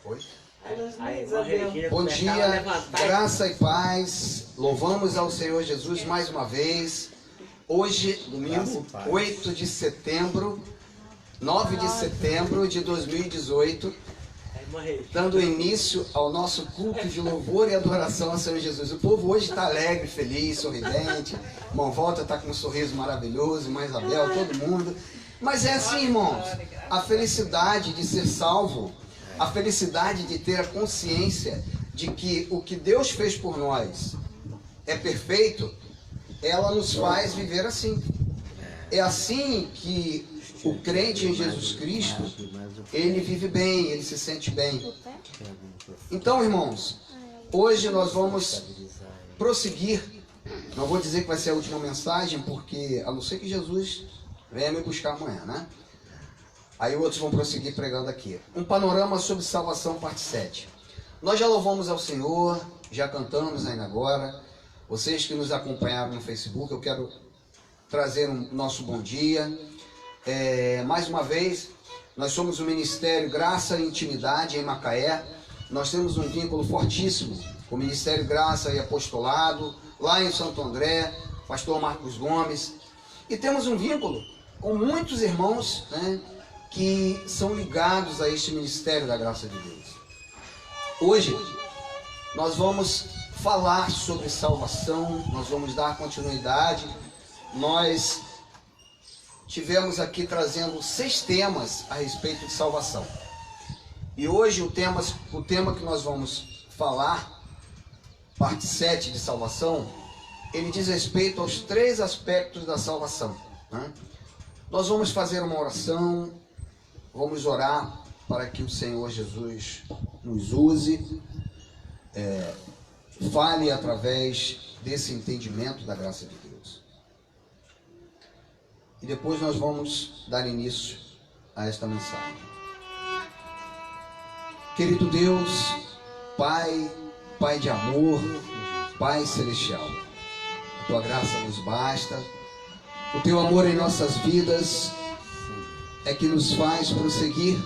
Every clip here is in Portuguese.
Oi? Bom dia, graça e paz. Louvamos ao Senhor Jesus mais uma vez. Hoje, domingo, 8 de setembro, 9 de setembro de 2018, dando início ao nosso culto de louvor e adoração ao Senhor Jesus. O povo hoje está alegre, feliz, sorridente. Irmão Volta está com um sorriso maravilhoso, irmã Isabel, todo mundo. Mas é assim, irmãos, a felicidade de ser salvo, a felicidade de ter a consciência de que o que Deus fez por nós é perfeito, ela nos faz viver assim. É assim que o crente em Jesus Cristo, ele vive bem, ele se sente bem. Então, irmãos, hoje nós vamos prosseguir. Não vou dizer que vai ser a última mensagem, porque a não ser que Jesus venha me buscar amanhã, né? Aí outros vão prosseguir pregando aqui. Um panorama sobre salvação, parte 7. Nós já louvamos ao Senhor, já cantamos ainda agora. Vocês que nos acompanharam no Facebook, eu quero trazer nosso bom dia. Mais uma vez, nós somos o Ministério Graça e Intimidade em Macaé. Nós temos um vínculo fortíssimo com o Ministério Graça e Apostolado, lá em Santo André, pastor Marcos Gomes. E temos um vínculo com muitos irmãos, né, que são ligados a este Ministério da Graça de Deus. Hoje, nós vamos falar sobre salvação, nós vamos dar continuidade. Nós tivemos aqui trazendo 6 temas a respeito de salvação. E hoje o tema que nós vamos falar, parte 7 de salvação, ele diz respeito aos 3 aspectos da salvação, né? Nós vamos fazer uma oração, vamos orar para que o Senhor Jesus nos use, fale através desse entendimento da graça de Deus. E depois nós vamos dar início a esta mensagem. Querido Deus, Pai, Pai de amor, Pai celestial, a Tua graça nos basta, o Teu amor em nossas vidas é que nos faz prosseguir,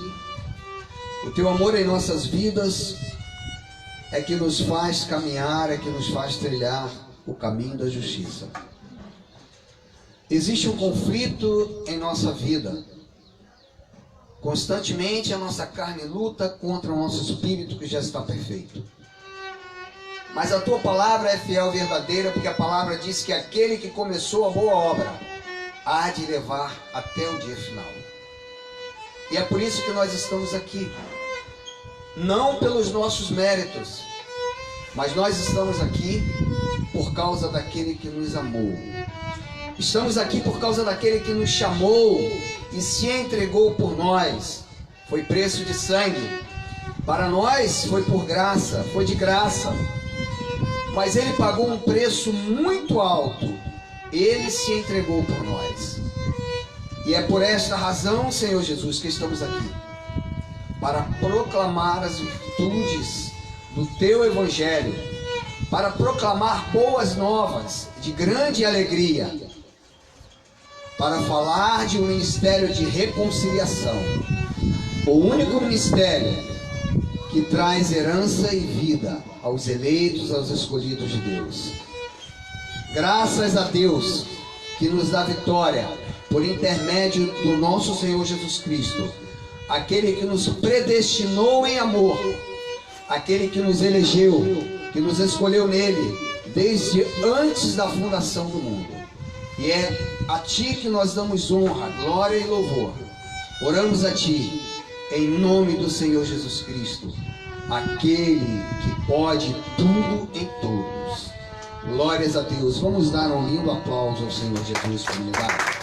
o Teu amor em nossas vidas é que nos faz caminhar, é que nos faz trilhar o caminho da justiça. Existe um conflito em nossa vida. Constantemente a nossa carne luta contra o nosso espírito que já está perfeito. Mas a Tua palavra é fiel e verdadeira, porque a palavra diz que aquele que começou a boa obra há de levar até o dia final. E é por isso que nós estamos aqui. Não pelos nossos méritos, mas nós estamos aqui por causa daquele que nos amou. Estamos aqui por causa daquele que nos chamou e se entregou por nós. Foi preço de sangue. Para nós foi por graça, foi de graça. Mas Ele pagou um preço muito alto. Ele se entregou por nós. E é por esta razão, Senhor Jesus, que estamos aqui. Para proclamar as virtudes do Teu Evangelho. Para proclamar boas novas de grande alegria. Para falar de um ministério de reconciliação. O único ministério que traz herança e vida aos eleitos, aos escolhidos de Deus. Graças a Deus que nos dá vitória por intermédio do nosso Senhor Jesus Cristo, aquele que nos predestinou em amor, aquele que nos elegeu, que nos escolheu nele desde antes da fundação do mundo. E é a Ti que nós damos honra, glória e louvor. Oramos a Ti em nome do Senhor Jesus Cristo, aquele que pode tudo em todos. Glórias a Deus. Vamos dar um lindo aplauso ao Senhor Jesus, comunidade.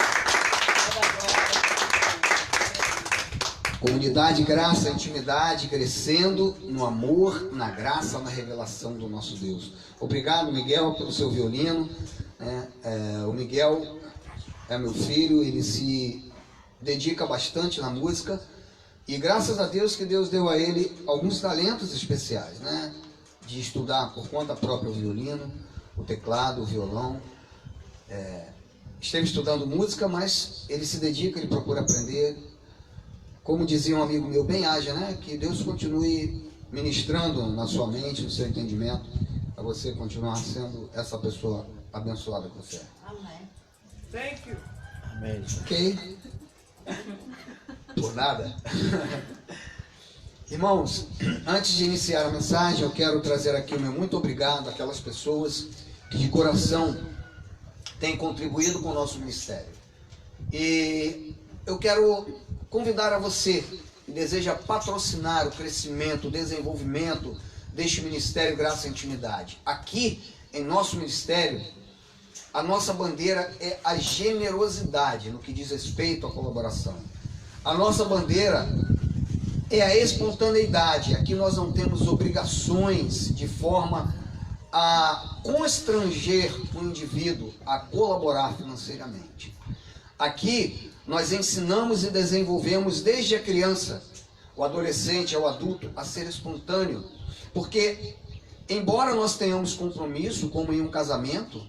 Comunidade, graça, intimidade, crescendo no amor, na graça, na revelação do nosso Deus. Obrigado, Miguel, pelo seu violino. O Miguel é meu filho, ele se dedica bastante na música. E graças a Deus que Deus deu a ele alguns talentos especiais, né? De estudar por conta própria o violino, o teclado, o violão. Esteve estudando música, mas ele se dedica, ele procura aprender como dizia um amigo meu, bem haja, né? Que Deus continue ministrando na sua mente, no seu entendimento, para você continuar sendo essa pessoa abençoada que você é. Amém. Thank you. Amém. Ok? Por nada. Irmãos, antes de iniciar a mensagem, eu quero trazer aqui o meu muito obrigado àquelas pessoas que de coração têm contribuído com o nosso ministério. E eu quero convidar a você que deseja patrocinar o crescimento, o desenvolvimento deste ministério Graça e Intimidade. Aqui, em nosso ministério, a nossa bandeira é a generosidade no que diz respeito à colaboração. A nossa bandeira é a espontaneidade. Aqui nós não temos obrigações de forma a constranger o indivíduo a colaborar financeiramente. Aqui nós ensinamos e desenvolvemos desde a criança, o adolescente ao adulto, a ser espontâneo. Porque, embora nós tenhamos compromisso, como em um casamento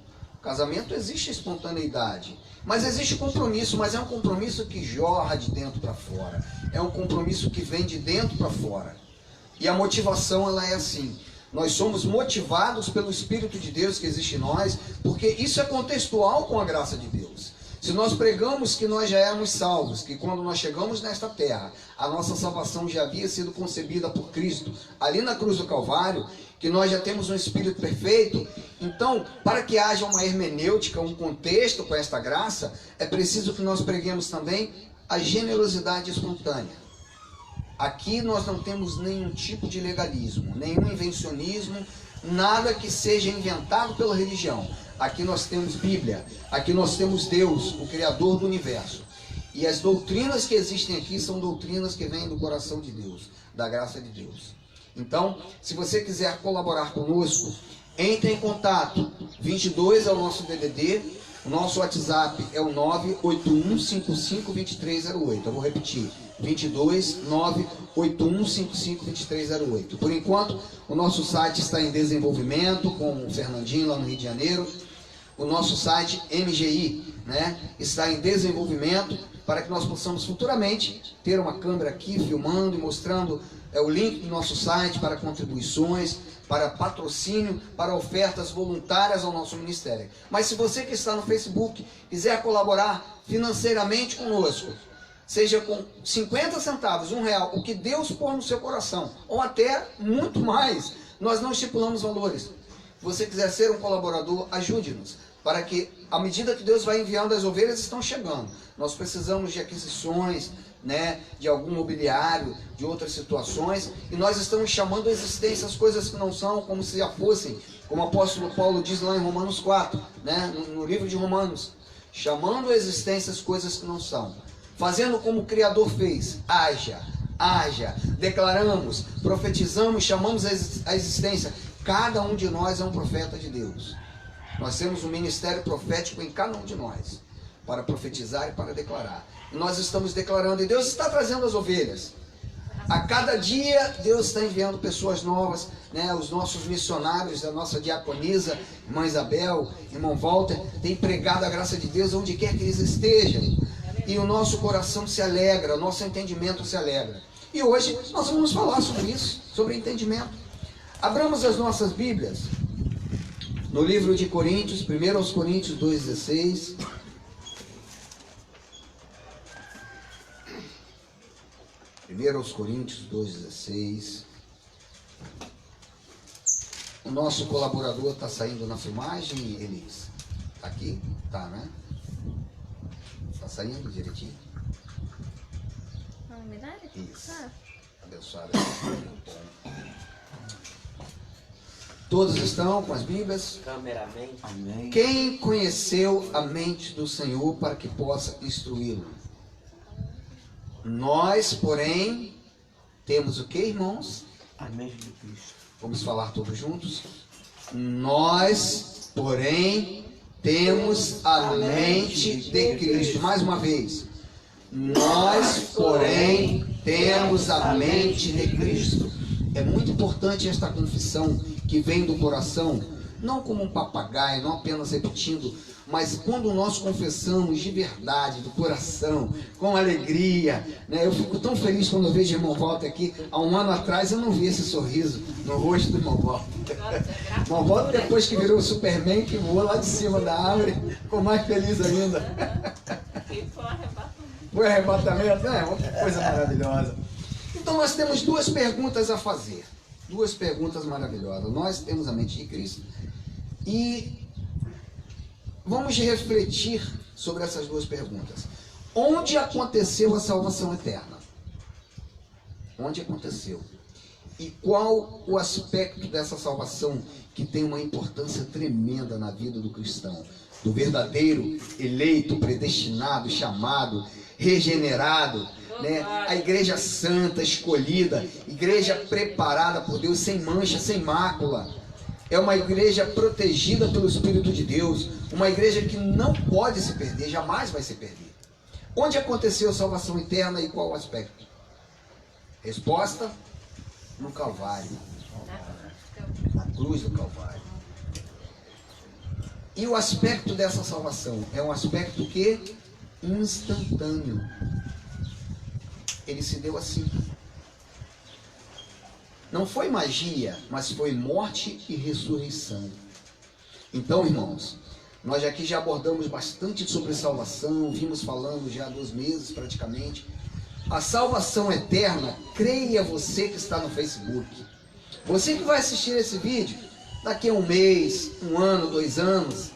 existe espontaneidade. Mas existe compromisso, mas é um compromisso que jorra de dentro para fora. É um compromisso que vem de dentro para fora. E a motivação, ela é assim. Nós somos motivados pelo Espírito de Deus que existe em nós, porque isso é contextual com a graça de Deus. Se nós pregamos que nós já éramos salvos, que quando nós chegamos nesta terra, a nossa salvação já havia sido concebida por Cristo, ali na cruz do Calvário, que nós já temos um Espírito perfeito, então, para que haja uma hermenêutica, um contexto com esta graça, é preciso que nós preguemos também a generosidade espontânea. Aqui nós não temos nenhum tipo de legalismo, nenhum invencionismo, nada que seja inventado pela religião. Aqui nós temos Bíblia, aqui nós temos Deus, o Criador do Universo. E as doutrinas que existem aqui são doutrinas que vêm do coração de Deus, da graça de Deus. Então, se você quiser colaborar conosco, entre em contato. 22 é o nosso DDD, o nosso WhatsApp é o 981552308. Eu vou repetir, 22 981552308. Por enquanto, o nosso site está em desenvolvimento com o Fernandinho lá no Rio de Janeiro. O nosso site MGI, está em desenvolvimento para que nós possamos futuramente ter uma câmera aqui filmando e mostrando o link do nosso site para contribuições, para patrocínio, para ofertas voluntárias ao nosso ministério. Mas se você que está no Facebook quiser colaborar financeiramente conosco, seja com 50 centavos, R$1, o que Deus pôr no seu coração, ou até muito mais, nós não estipulamos valores. Se você quiser ser um colaborador, ajude-nos, para que, à medida que Deus vai enviando, as ovelhas estão chegando. Nós precisamos de aquisições, de algum mobiliário, de outras situações, e nós estamos chamando a existência as coisas que não são como se já fossem, como o apóstolo Paulo diz lá em Romanos 4, no livro de Romanos, chamando a existência as coisas que não são, fazendo como o Criador fez, haja, declaramos, profetizamos, chamamos a existência. Cada um de nós é um profeta de Deus. Nós temos um ministério profético em cada um de nós, para profetizar e para declarar. E nós estamos declarando, e Deus está trazendo as ovelhas. A cada dia, Deus está enviando pessoas novas, os nossos missionários, a nossa diaconisa, irmã Isabel, irmão Walter, têm pregado a graça de Deus onde quer que eles estejam. E o nosso coração se alegra, o nosso entendimento se alegra. E hoje nós vamos falar sobre isso, sobre entendimento. Abramos as nossas Bíblias no livro de Coríntios, 1 aos Coríntios 2,16. Primeiro aos Coríntios 2,16. O nosso colaborador está saindo na filmagem, Elis? Está aqui? Tá, né? Está saindo direitinho? Não, me dá? Isso. Abençoado. Todos estão com as Bíblias? Cameraman. Amém. Quem conheceu a mente do Senhor para que possa instruí-lo? Nós, porém, temos o que, irmãos? A mente de Cristo. Vamos falar todos juntos? Nós, porém, temos a mente de Cristo. Mais uma vez. Nós, porém, temos a mente de Cristo. É muito importante esta confissão que vem do coração, não como um papagaio, não apenas repetindo, mas quando nós confessamos de verdade, do coração, com alegria, né? Eu fico tão feliz quando eu vejo o irmão Walter aqui. Há um ano atrás eu não vi esse sorriso no rosto do irmão Walter. O irmão Walter, depois que virou o Superman, que voou lá de cima da árvore, ficou mais feliz ainda. Foi arrebatamento, né? Outra coisa maravilhosa. Então nós temos duas perguntas a fazer. Duas perguntas maravilhosas. Nós temos a mente de Cristo e vamos refletir sobre essas duas perguntas. Onde aconteceu a salvação eterna? Onde aconteceu? E qual o aspecto dessa salvação que tem uma importância tremenda na vida do cristão? Do verdadeiro, eleito, predestinado, chamado, regenerado, né? A igreja santa, escolhida, igreja preparada por Deus, sem mancha, sem mácula. É uma igreja protegida pelo Espírito de Deus, uma igreja que não pode se perder, jamais vai se perder. Onde aconteceu a salvação eterna e qual o aspecto? Resposta: no Calvário, na cruz do Calvário. E o aspecto dessa salvação é um aspecto que instantâneo. Ele se deu assim. Não foi magia, mas foi morte e ressurreição. Então, irmãos, nós aqui já abordamos bastante sobre salvação, vimos falando já há 2 meses praticamente. A salvação eterna, creia você que está no Facebook. Você que vai assistir esse vídeo, daqui a 1 mês, 1 ano, 2 anos,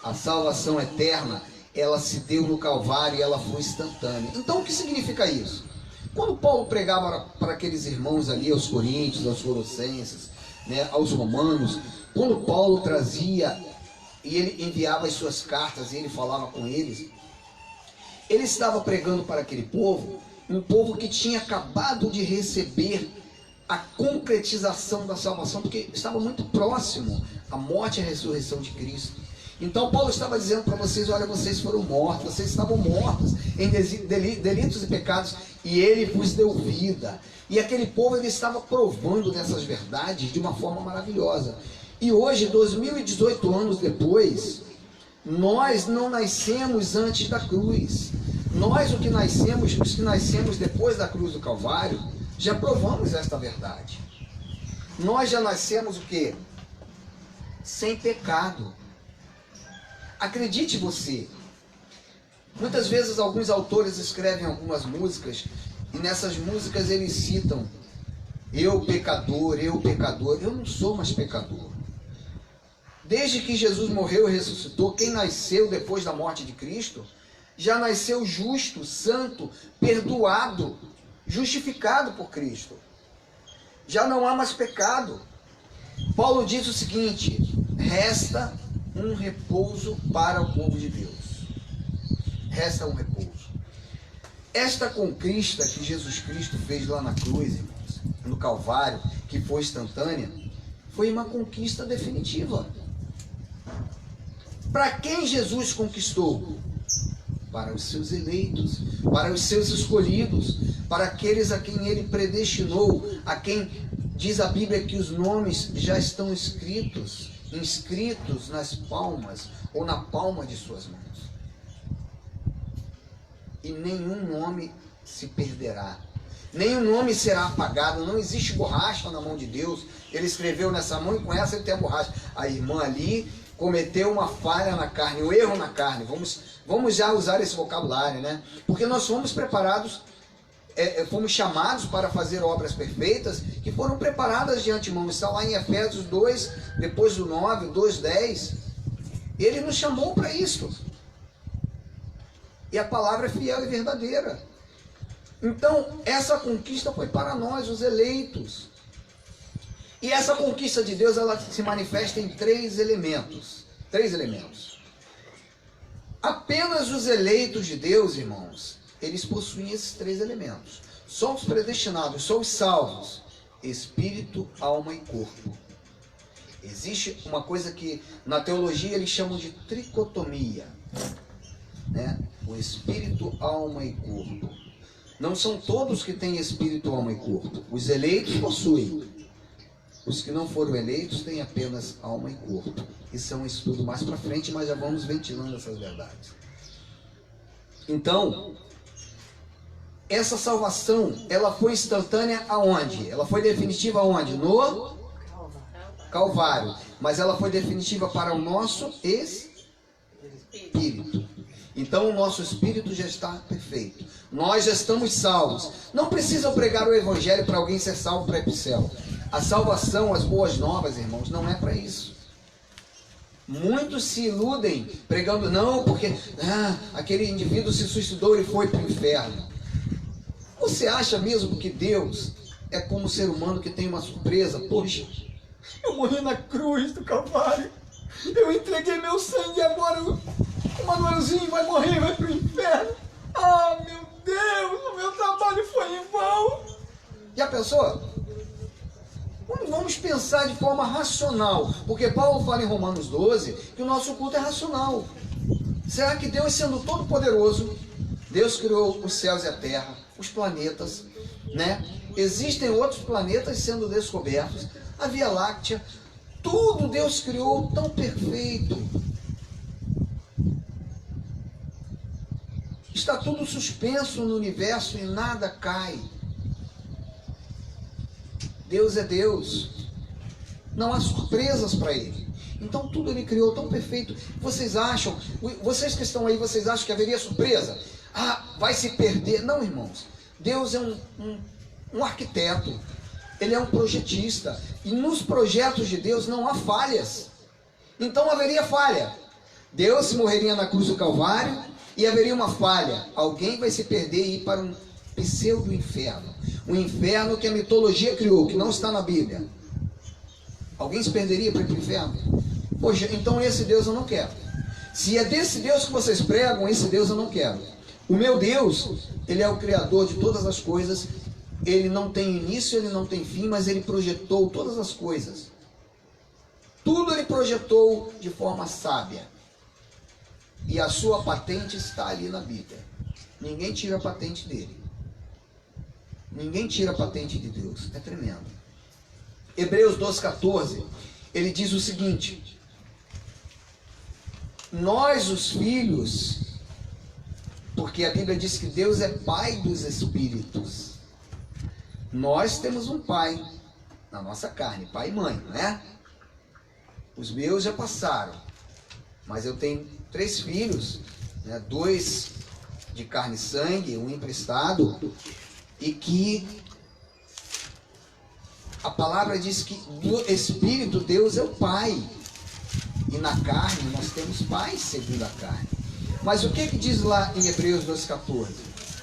a salvação eterna, ela se deu no Calvário e ela foi instantânea. Então o que significa isso? Quando Paulo pregava para aqueles irmãos ali, aos coríntios, aos colossenses, né, aos romanos, quando Paulo trazia e ele enviava as suas cartas e ele falava com eles, ele estava pregando para aquele povo, um povo que tinha acabado de receber a concretização da salvação, porque estava muito próximo à morte e à ressurreição de Cristo. Então Paulo estava dizendo para vocês: olha, vocês foram mortos, vocês estavam mortos em delitos e pecados, e ele vos deu vida. E aquele povo, ele estava provando dessas verdades de uma forma maravilhosa. E hoje, 2018 anos depois, nós não nascemos antes da cruz. Nós, os que nascemos depois da cruz do Calvário, já provamos esta verdade. Nós já nascemos o quê? Sem pecado. Acredite você. Muitas vezes alguns autores escrevem algumas músicas e nessas músicas eles citam: eu pecador, eu pecador. Eu não sou mais pecador. Desde que Jesus morreu e ressuscitou, quem nasceu depois da morte de Cristo já nasceu justo, santo, perdoado, justificado por Cristo. Já não há mais pecado. Paulo diz o seguinte: resta um repouso para o povo de Deus. Resta um repouso. Esta conquista que Jesus Cristo fez lá na cruz, irmãos, no Calvário, que foi instantânea, foi uma conquista definitiva. Para quem Jesus conquistou? Para os seus eleitos, para os seus escolhidos, para aqueles a quem ele predestinou, a quem diz a Bíblia que os nomes já estão inscritos nas palmas ou na palma de suas mãos. E nenhum nome se perderá, nenhum nome será apagado. Não existe borracha na mão de Deus. Ele escreveu nessa mão e com essa ele tem a borracha. A irmã ali cometeu uma falha na carne, um erro na carne. Vamos já usar esse vocabulário, né? Porque nós fomos preparados, fomos chamados para fazer obras perfeitas que foram preparadas de antemão. Está lá em Efésios 2, depois do 9, 2:10. Ele nos chamou para isso. E a palavra é fiel e verdadeira. Então, essa conquista foi para nós, os eleitos. E essa conquista de Deus, ela se manifesta em 3 elementos. 3 elementos. Apenas os eleitos de Deus, irmãos, eles possuem esses 3 elementos. Só os predestinados, só os salvos: espírito, alma e corpo. Existe uma coisa que na teologia eles chamam de tricotomia, né? O espírito, alma e corpo. Não são todos que têm espírito, alma e corpo. Os eleitos possuem. Os que não foram eleitos têm apenas alma e corpo. Isso é um estudo mais para frente, mas já vamos ventilando essas verdades. Então, essa salvação, ela foi instantânea aonde? Ela foi definitiva aonde? No Calvário. Mas ela foi definitiva para o nosso espírito. Então o nosso espírito já está perfeito. Nós já estamos salvos. Não precisa pregar o evangelho para alguém ser salvo para ir para o céu. A salvação, as boas novas, irmãos, não é para isso. Muitos se iludem pregando, não, porque aquele indivíduo se suicidou e foi para o inferno. Você acha mesmo que Deus é como um ser humano que tem uma surpresa? Poxa, eu morri na cruz do Calvário, eu entreguei meu sangue e agora o Manuelzinho vai morrer e vai para o inferno. Ah, meu Deus, o meu trabalho foi em vão. Já pensou? Vamos pensar de forma racional, porque Paulo fala em Romanos 12 que o nosso culto é racional. Será que Deus, sendo todo poderoso, Deus criou os céus e a terra, os planetas, né? Existem outros planetas sendo descobertos, a Via Láctea, tudo Deus criou tão perfeito. Está tudo suspenso no universo e nada cai. Deus é Deus. Não há surpresas para Ele. Então tudo Ele criou tão perfeito. Vocês que estão aí, vocês acham que haveria surpresa? Vai se perder. Não, irmãos. Deus é um arquiteto. Ele é um projetista. E nos projetos de Deus não há falhas. Então haveria falha. Deus morreria na cruz do Calvário e haveria uma falha. Alguém vai se perder e ir para um pseudo-inferno. Um inferno que a mitologia criou, que não está na Bíblia. Alguém se perderia para ir para o inferno? Poxa, então esse Deus eu não quero. Se é desse Deus que vocês pregam, esse Deus eu não quero. O meu Deus, Ele é o Criador de todas as coisas. Ele não tem início, Ele não tem fim, mas Ele projetou todas as coisas. Tudo Ele projetou de forma sábia. E a sua patente está ali na Bíblia. Ninguém tira a patente dele. Ninguém tira a patente de Deus. É tremendo. Hebreus 12:14, ele diz o seguinte: nós os filhos, porque a Bíblia diz que Deus é pai dos espíritos. Nós temos um pai na nossa carne, pai e mãe, né? Os meus já passaram, mas eu tenho 3 filhos, né? 2 de carne e sangue, um emprestado, e que a palavra diz que o Espírito, Deus é o Pai, e na carne nós temos pais segundo a carne. Mas o que diz lá em Hebreus 12:14?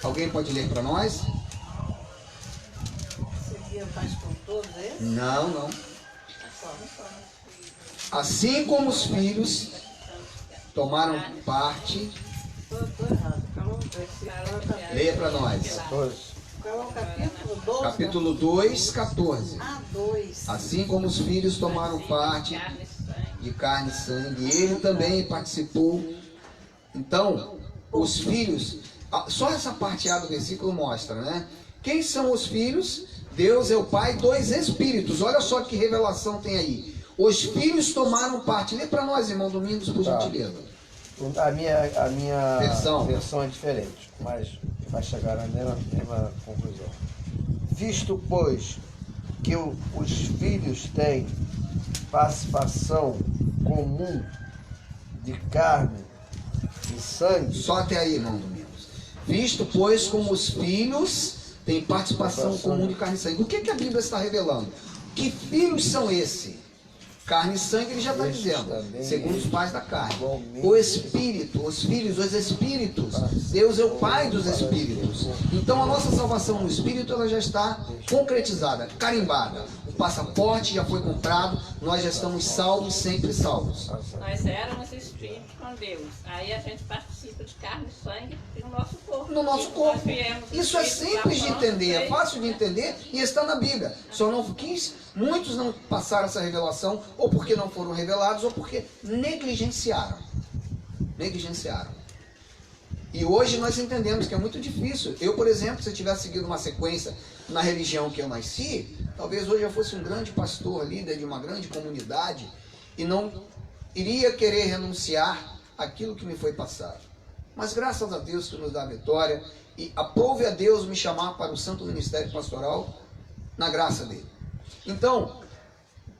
Alguém pode ler para nós? Seria mais com todos esses? Não. Assim como os filhos tomaram parte. Estou errado. Leia para nós. Qual é o capítulo 12? Capítulo 2:14. 2. Assim como os filhos tomaram parte de carne e sangue, ele também participou. Então, os filhos, só essa parte A do versículo mostra, né? Quem são os filhos? Deus é o Pai dos Espíritos. Olha só que revelação tem aí. Os filhos tomaram parte. Lê para nós, irmão Domingos, por gentileza. A minha versão é diferente, mas vai chegar na mesma conclusão. Visto, pois, que os filhos têm participação comum de carne e sangue. Só até aí, irmão Domingos. Visto, pois, como os filhos têm participação comum de carne e sangue. O que a Bíblia está revelando? Que filhos são esses? Carne e sangue, ele já está dizendo, segundo os pais da carne. O Espírito, os filhos, os Espíritos. Deus é o Pai dos Espíritos. Então a nossa salvação no Espírito, ela já está concretizada, carimbada. O passaporte já foi comprado, nós já estamos salvos, sempre salvos. Nós éramos espíritos com Deus. Aí a gente participa de carne e sangue no nosso corpo. No nosso corpo. Isso é simples de entender, é fácil de entender e está na Bíblia. Só não quis, muitos não passaram essa revelação, ou porque não foram revelados, ou porque negligenciaram. E hoje nós entendemos que é muito difícil. Eu, por exemplo, se eu tivesse seguido uma sequência na religião que eu nasci, talvez hoje eu fosse um grande pastor, líder de uma grande comunidade, e não iria querer renunciar àquilo que me foi passado. Mas graças a Deus que nos dá a vitória, e aprove a Deus me chamar para o santo ministério pastoral, na graça dele. Então,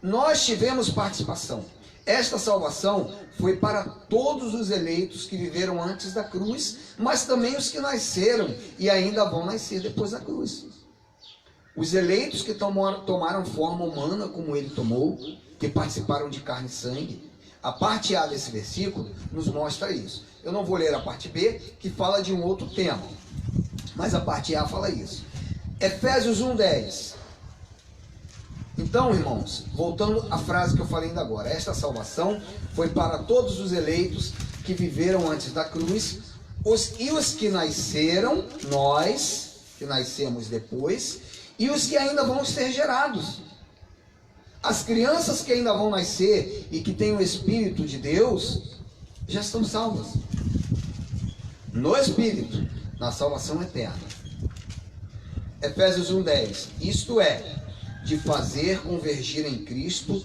nós tivemos participação. Esta salvação foi para todos os eleitos que viveram antes da cruz, mas também os que nasceram e ainda vão nascer depois da cruz. Os eleitos que tomaram forma humana como ele tomou, que participaram de carne e sangue. A parte A desse versículo nos mostra isso. Eu não vou ler a parte B, que fala de um outro tema, mas a parte A fala isso. Efésios 1:10. Então, irmãos, voltando à frase que eu falei ainda agora, esta salvação foi para todos os eleitos que viveram antes da cruz, os que nasceram, nós, que nascemos depois, e os que ainda vão ser gerados. As crianças que ainda vão nascer e que têm o Espírito de Deus, já estão salvas. No Espírito, na salvação eterna. Efésios 1:10. Isto é, de fazer convergir em Cristo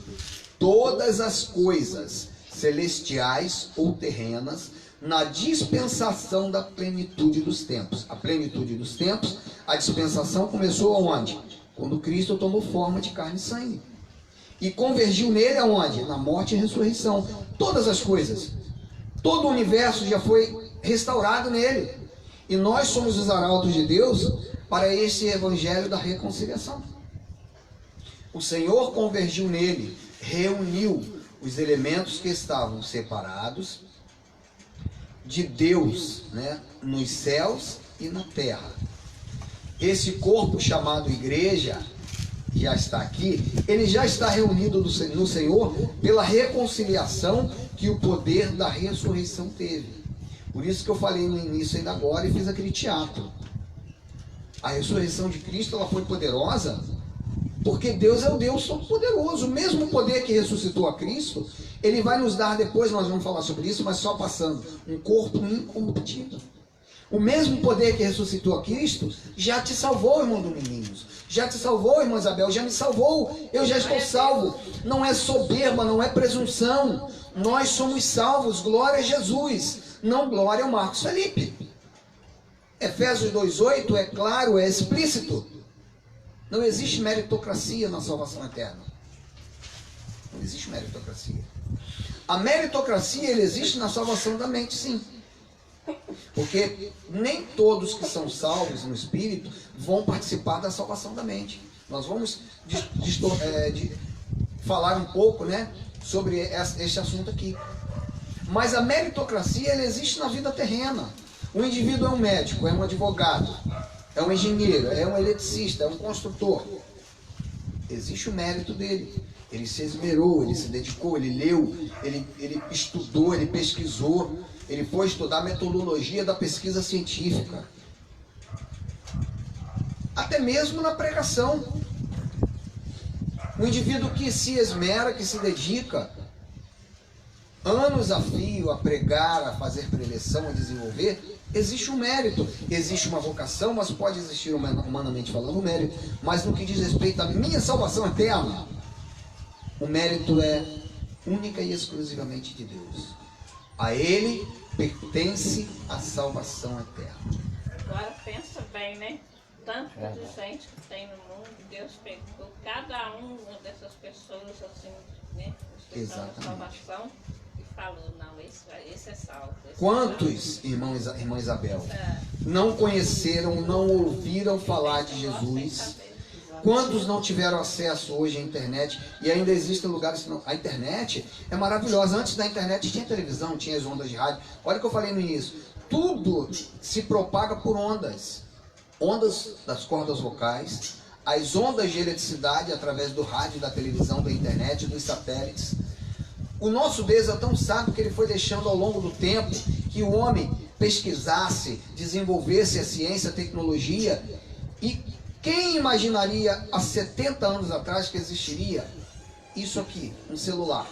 todas as coisas, celestiais ou terrenas, na dispensação da plenitude dos tempos. A plenitude dos tempos, a dispensação começou aonde? Quando Cristo tomou forma de carne e sangue. E convergiu nele aonde? Na morte e ressurreição. Todas as coisas. Todo o universo já foi restaurado nele. E nós somos os arautos de Deus para esse evangelho da reconciliação. O Senhor convergiu nele, reuniu os elementos que estavam separados de Deus, né, nos céus e na terra. Esse corpo chamado igreja, já está aqui, ele já está reunido no Senhor pela reconciliação que o poder da ressurreição teve. Por isso que eu falei no início ainda agora e fiz aquele teatro. A ressurreição de Cristo, ela foi poderosa porque Deus é o Deus Todo-Poderoso. O mesmo poder que ressuscitou a Cristo, ele vai nos dar depois, nós vamos falar sobre isso, mas só passando, um corpo incorruptível. O mesmo poder que ressuscitou a Cristo já te salvou, irmão Domingos. Já te salvou, irmã Isabel. Já me salvou. Eu já estou salvo. Não é soberba, não é presunção. Nós somos salvos. Glória a Jesus. Não glória ao Marcos Felipe. Efésios 2:8 é claro, é explícito. Não existe meritocracia na salvação eterna. Não existe meritocracia. A meritocracia, ele existe na salvação da mente, sim. Porque nem todos que são salvos no Espírito vão participar da salvação da mente. Nós vamos falar um pouco, né, sobre este assunto aqui. Mas a meritocracia, ela existe na vida terrena. O indivíduo é um médico, é um advogado, é um engenheiro, é um eletricista, é um construtor. Existe o mérito dele. Ele se esmerou, ele se dedicou, ele leu, ele estudou, ele pesquisou, ele foi estudar a metodologia da pesquisa científica. Até mesmo na pregação. Um indivíduo que se esmera, que se dedica anos a fio a pregar, a fazer preleção, a desenvolver, existe um mérito, existe uma vocação, mas pode existir, humanamente falando, um mérito. Mas no que diz respeito à minha salvação eterna, o mérito é única e exclusivamente de Deus. A Ele pertence a salvação eterna. Agora pensa bem, né? Tanto de gente que tem no mundo, Deus pegou cada uma dessas pessoas assim, né? Exatamente. Salvação, e falou, não, esse é salvo. Quantos, irmã Isabel, não conheceram, não ouviram falar de Jesus? Quantos não tiveram acesso hoje à internet? E ainda existem lugares que não... A internet é maravilhosa. Antes da internet tinha televisão, tinha as ondas de rádio. Olha o que eu falei no início. Tudo se propaga por ondas. Ondas das cordas vocais, as ondas de eletricidade através do rádio, da televisão, da internet, dos satélites. O nosso Deus é tão sábio que ele foi deixando ao longo do tempo que o homem pesquisasse, desenvolvesse a ciência, a tecnologia. E quem imaginaria há 70 anos atrás que existiria isso aqui, um celular?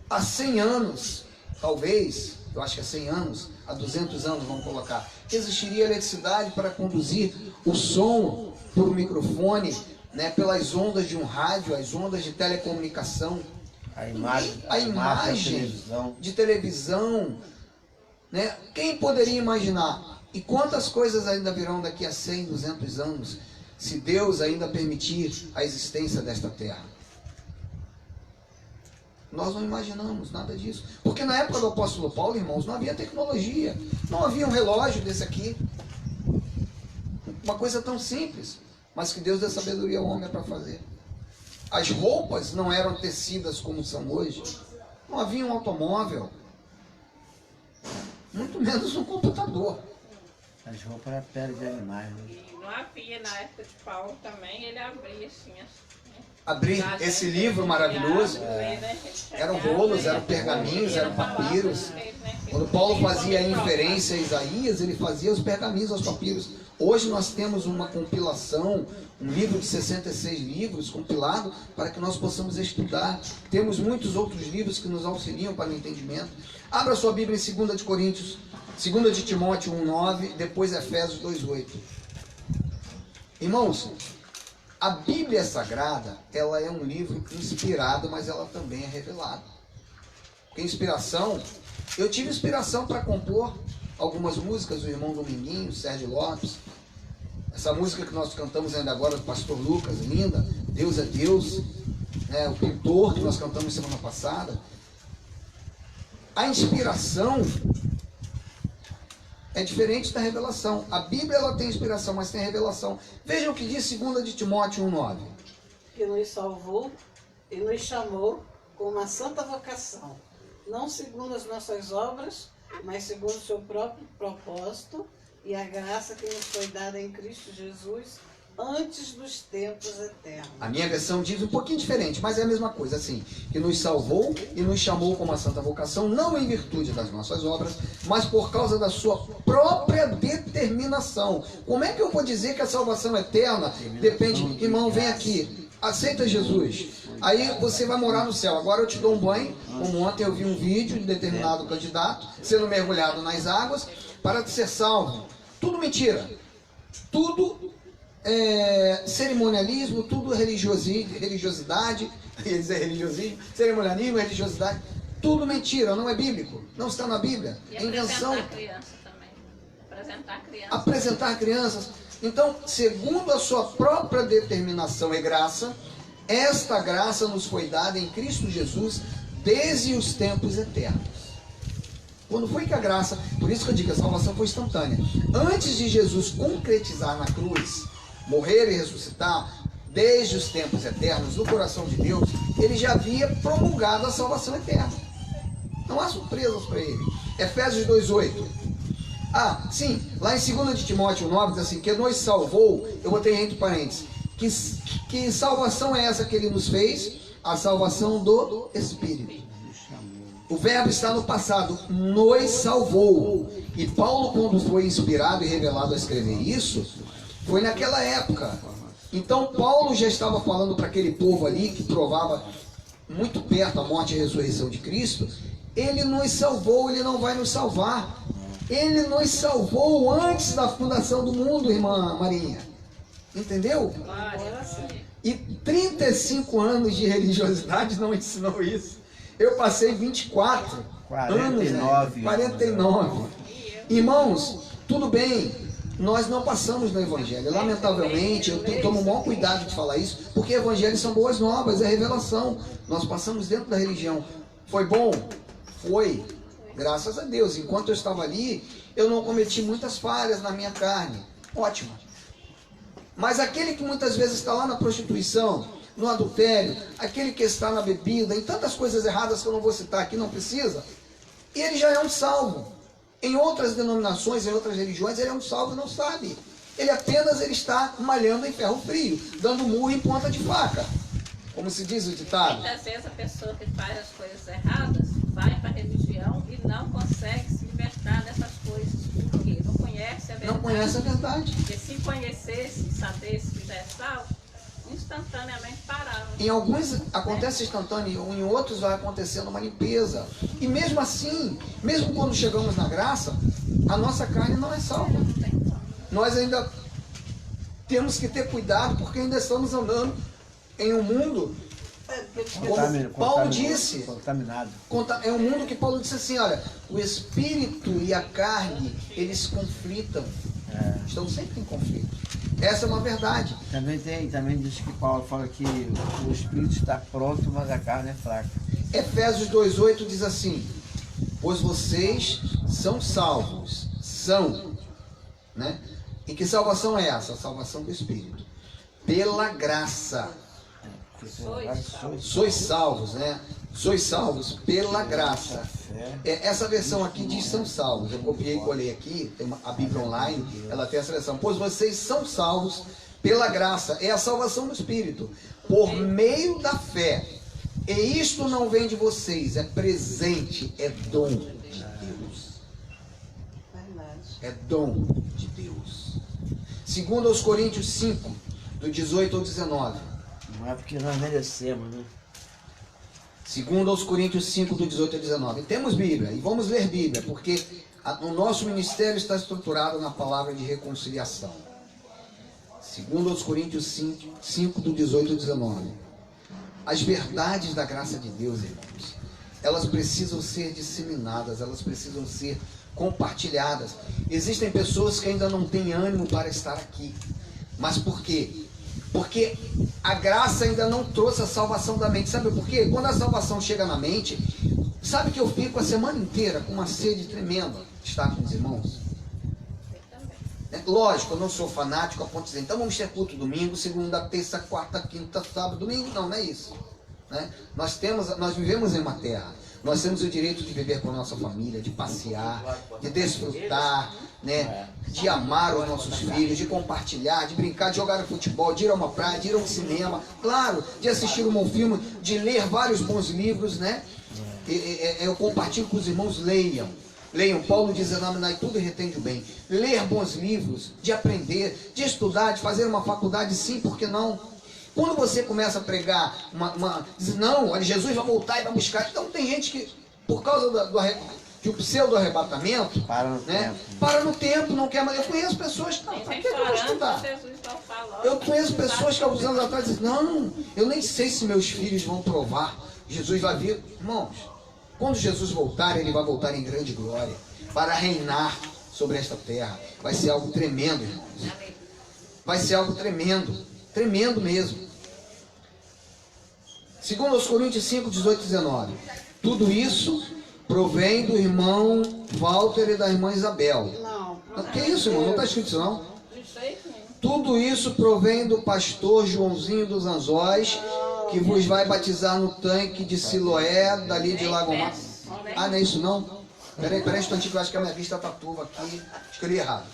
Há 100 anos, talvez, eu acho que há 100 anos, há 200 anos, vamos colocar, existiria eletricidade para conduzir o som por um microfone, né, pelas ondas de um rádio, as ondas de telecomunicação, a imagem de televisão, né? Quem poderia imaginar? E quantas coisas ainda virão daqui a 100, 200 anos, se Deus ainda permitir a existência desta terra? Nós não imaginamos nada disso. Porque na época do apóstolo Paulo, irmãos, não havia tecnologia. Não havia um relógio desse aqui. Uma coisa tão simples, mas que Deus deu sabedoria ao homem para fazer. As roupas não eram tecidas como são hoje. Não havia um automóvel. Muito menos um computador. As roupas eram pele de animais. Né? E não havia, na época de Paulo também, ele abria assim abrir esse livro maravilhoso, eram rolos, eram pergaminhos, eram papiros. Quando Paulo fazia a inferência a Isaías, ele fazia os pergaminhos aos papiros. Hoje nós temos uma compilação, um livro de 66 livros compilado para que nós possamos estudar. Temos muitos outros livros que nos auxiliam para o entendimento. Abra sua Bíblia em 2 de Coríntios, 2 de Timóteo 1:9, depois Efésios 2:8. Irmãos, a Bíblia Sagrada, ela é um livro inspirado, mas ela também é revelada. Porque inspiração, eu tive inspiração para compor algumas músicas do irmão Dominguinho, Sérgio Lopes. Essa música que nós cantamos ainda agora do pastor Lucas, linda, Deus é Deus, né? O pintor que nós cantamos semana passada. A inspiração é diferente da revelação. A Bíblia ela tem inspiração, mas tem revelação. Vejam o que diz 2 de Timóteo 1:9. Que nos salvou e nos chamou com uma santa vocação, não segundo as nossas obras, mas segundo o seu próprio propósito e a graça que nos foi dada em Cristo Jesus antes dos tempos eternos. A minha versão diz um pouquinho diferente, mas é a mesma coisa, assim, que nos salvou e nos chamou com uma santa vocação, não em virtude das nossas obras, mas por causa da sua própria determinação. Como é que eu vou dizer que a salvação é eterna? Depende, irmão, vem aqui, aceita Jesus, aí você vai morar no céu. Agora eu te dou um banho, como ontem eu vi um vídeo de determinado candidato sendo mergulhado nas águas para ser salvo. Tudo mentira, tudo cerimonialismo, tudo religiosidade, ia dizer religiosismo, cerimonialismo, religiosidade, tudo mentira, não é bíblico, não está na Bíblia, e é invenção. Apresentar criança também. Apresentar crianças. Então, segundo a sua própria determinação e graça, esta graça nos foi dada em Cristo Jesus desde os tempos eternos. Quando foi que a graça, por isso que eu digo que a salvação foi instantânea. Antes de Jesus concretizar na cruz, morrer e ressuscitar, desde os tempos eternos, no coração de Deus, ele já havia promulgado a salvação eterna. Não há surpresas para ele. Efésios 2:8. Ah, sim, lá em 2 de Timóteo 9 diz assim, que nos salvou, eu botei entre parênteses, que salvação é essa que ele nos fez? A salvação do Espírito. O verbo está no passado, nos salvou. E Paulo, quando foi inspirado e revelado a escrever isso, foi naquela época. Então Paulo já estava falando para aquele povo ali, que provava muito perto a morte e a ressurreição de Cristo. Ele nos salvou, ele não vai nos salvar. Ele nos salvou antes da fundação do mundo, irmã Marinha. Entendeu? E 35 anos de religiosidade não ensinou isso. Eu passei 24 anos, né? 49. Irmãos, tudo bem, nós não passamos no Evangelho. Lamentavelmente, eu tomo o maior cuidado de falar isso, porque Evangelhos são boas novas, é revelação. Nós passamos dentro da religião. Foi bom? Foi. Graças a Deus. Enquanto eu estava ali, eu não cometi muitas falhas na minha carne. Ótimo. Mas aquele que muitas vezes está lá na prostituição, no adultério, aquele que está na bebida, em tantas coisas erradas que eu não vou citar aqui, não precisa, ele já é um salvo. Em outras denominações, em outras religiões, ele é um salvo e não sabe. Ele está malhando em ferro frio, dando murro em ponta de faca, como se diz o ditado. Muitas vezes a pessoa que faz as coisas erradas vai para a religião e não consegue se libertar dessas coisas, porque não conhece a verdade. Não conhece a verdade. Porque se conhecesse, sabesse que já é salvo, instantaneamente parava. Em alguns acontece instantâneo, em outros vai acontecendo uma limpeza. E mesmo assim, mesmo quando chegamos na graça, a nossa carne não é salva. Nós ainda temos que ter cuidado, porque ainda estamos andando em um mundo, como Paulo disse, contaminado. É um mundo que Paulo disse assim, olha, o espírito e a carne, eles conflitam. Estão sempre em conflito. Essa é uma verdade. Também diz que Paulo fala que o espírito está pronto, mas a carne é fraca. Efésios 2,8 diz assim, pois vocês são salvos, né? E que salvação é essa? A salvação do espírito. Pela graça. Sois salvos, né? Sois salvos pela graça. Essa versão aqui diz são salvos. Eu copiei e colei aqui, tem a Bíblia online, ela tem essa versão. Pois vocês são salvos pela graça. É a salvação do espírito. Por meio da fé. E isto não vem de vocês, é presente, é dom de Deus. É dom de Deus. Segundo aos Coríntios 5, do 18 ao 19. Não é porque nós merecemos, né? Segundo aos Coríntios 5, do 18 ao 19. Temos Bíblia, e vamos ler Bíblia, porque o nosso ministério está estruturado na palavra de reconciliação. Segundo aos Coríntios 5, do 18 ao 19. As verdades da graça de Deus, irmãos, elas precisam ser disseminadas, elas precisam ser compartilhadas. Existem pessoas que ainda não têm ânimo para estar aqui. Mas por quê? Porque a graça ainda não trouxe a salvação da mente. Sabe por quê? Quando a salvação chega na mente, sabe que eu fico a semana inteira com uma sede tremenda de estar com os irmãos? Lógico, eu não sou fanático a ponto de dizer, então vamos ter culto domingo, segunda, terça, quarta, quinta, sábado, domingo. Não é isso. Né? Nós vivemos em uma terra. Nós temos o direito de viver com a nossa família, de passear, de desfrutar, né? De amar os nossos filhos, de compartilhar, de brincar, de jogar futebol, de ir a uma praia, de ir a um cinema, claro, de assistir um bom filme, de ler vários bons livros, né? Eu compartilho com os irmãos, leiam. Paulo diz, examinar tudo e retende o bem. Ler bons livros, de aprender, de estudar, de fazer uma faculdade, sim, por que não? Quando você começa a pregar, diz, não, olha, Jesus vai voltar e vai buscar. Então tem gente que, por causa de um pseudo-arrebatamento, para no tempo, não quer mais. Eu conheço pessoas que, para que eu vou estudar? Eu conheço pessoas que alguns anos atrás dizem, não, eu nem sei se meus filhos vão provar. Jesus vai vir. Irmãos, quando Jesus voltar, ele vai voltar em grande glória, para reinar sobre esta terra. Vai ser algo tremendo, irmãos. Vai ser algo tremendo. Tremendo mesmo. Segundo aos Coríntios 5, 18 e 19. Tudo isso provém do irmão Walter e da irmã Isabel. Não, que isso, irmão? Não está escrito isso, não? Tudo isso provém do pastor Joãozinho dos Anzóis, que vos vai batizar no tanque de Siloé, dali de Lagomar. Ah, não é isso não? Peraí, um instantinho, que eu acho que a minha vista está turva aqui. Escrevi errado.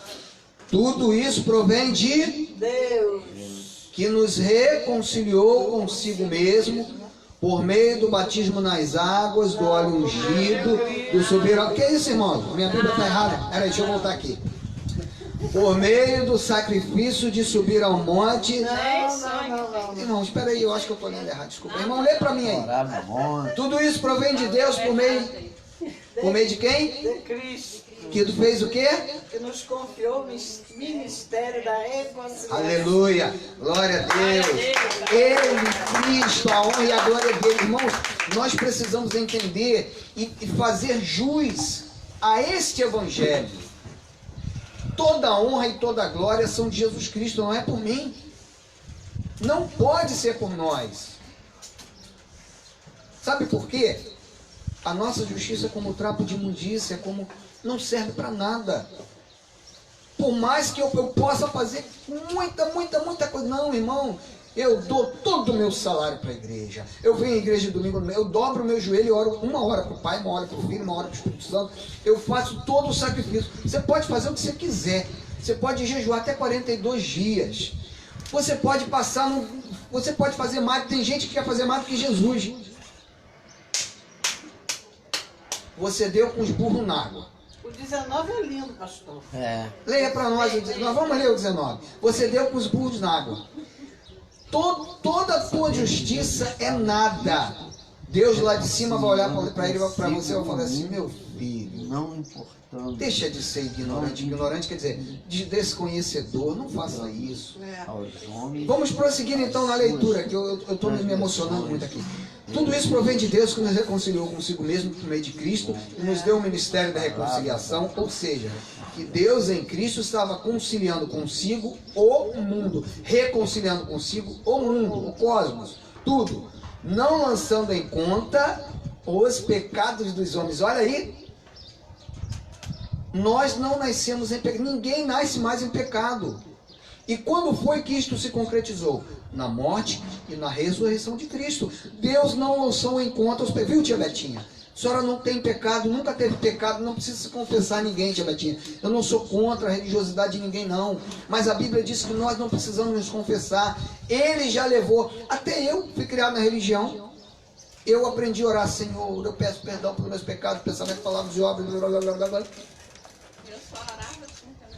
Tudo isso provém de Deus, que nos reconciliou consigo mesmo, por meio do batismo nas águas, do óleo ungido, do subir ao... Que é isso, irmão? Minha Bíblia está errada. Peraí, deixa eu voltar aqui. Por meio do sacrifício de subir ao monte... Não. Irmão, espera aí, eu acho que eu estou lendo errado. Desculpa. Irmão, lê para mim aí. Tudo isso provém de Deus por meio de quem? De Cristo. Que tu fez o quê? Que nos confiou o ministério da reconciliação. Aleluia, glória a Deus. Ele, Cristo, a honra e a glória dele. Irmãos, nós precisamos entender e fazer jus a este evangelho. Toda a honra e toda a glória são de Jesus Cristo, não é por mim. Não pode ser por nós. Sabe por quê? A nossa justiça é como trapo de imundícia, não serve para nada. Por mais que eu possa fazer muita coisa. Não, irmão, eu dou todo o meu salário para a igreja. Eu venho à igreja domingo, eu dobro o meu joelho e oro 1 hora para o Pai, 1 hora para o Filho, 1 hora para o Espírito Santo. Eu faço todo o sacrifício. Você pode fazer o que você quiser. Você pode jejuar até 42 dias. Você pode você pode fazer mais. Tem gente que quer fazer mais do que Jesus. Você deu com os burros na água. O 19 é lindo, pastor. Leia para nós o 19. Nós vamos ler o 19. Você deu com os burros na água. Toda a tua justiça é nada. Deus lá de cima vai olhar para ele, para você e vai falar assim: meu filho, não importando, deixa de ser ignorante. Ignorante quer dizer desconhecedor, não faça isso. aos homens. Vamos prosseguir então na leitura, que eu estou me emocionando muito aqui. Tudo isso provém de Deus, que nos reconciliou consigo mesmo por meio de Cristo e nos deu o ministério da reconciliação, ou seja, que Deus em Cristo estava conciliando consigo o mundo, reconciliando consigo o mundo, o cosmos, tudo, não lançando em conta os pecados dos homens. Olha aí, nós não nascemos em pecado, ninguém nasce mais em pecado. E quando foi que isto se concretizou? Na morte e na ressurreição de Cristo. Deus não lançou em conta os pecados. Viu, tia Betinha? A senhora não tem pecado, nunca teve pecado, não precisa se confessar a ninguém, tia Betinha. Eu não sou contra a religiosidade de ninguém, não. Mas a Bíblia diz que nós não precisamos nos confessar. Ele já levou. Até eu fui criado na religião. Eu aprendi a orar: Senhor, eu peço perdão pelos meus pecados, pensamento, palavras e obras, blá, blá, blá, blá, blá.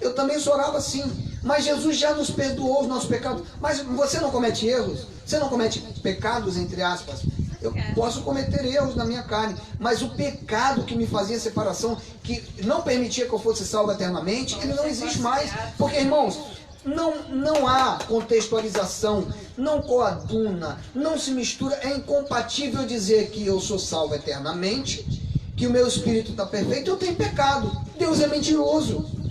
Eu também orava assim, mas Jesus já nos perdoou os nossos pecados. Mas você não comete erros? Você não comete pecados, entre aspas? Eu posso cometer erros na minha carne, mas o pecado que me fazia separação, que não permitia que eu fosse salvo eternamente, ele não existe mais. Porque, irmãos, não há contextualização, não coaduna, não se mistura. É incompatível dizer que eu sou salvo eternamente, que o meu espírito está perfeito, eu tenho pecado. Deus é mentiroso.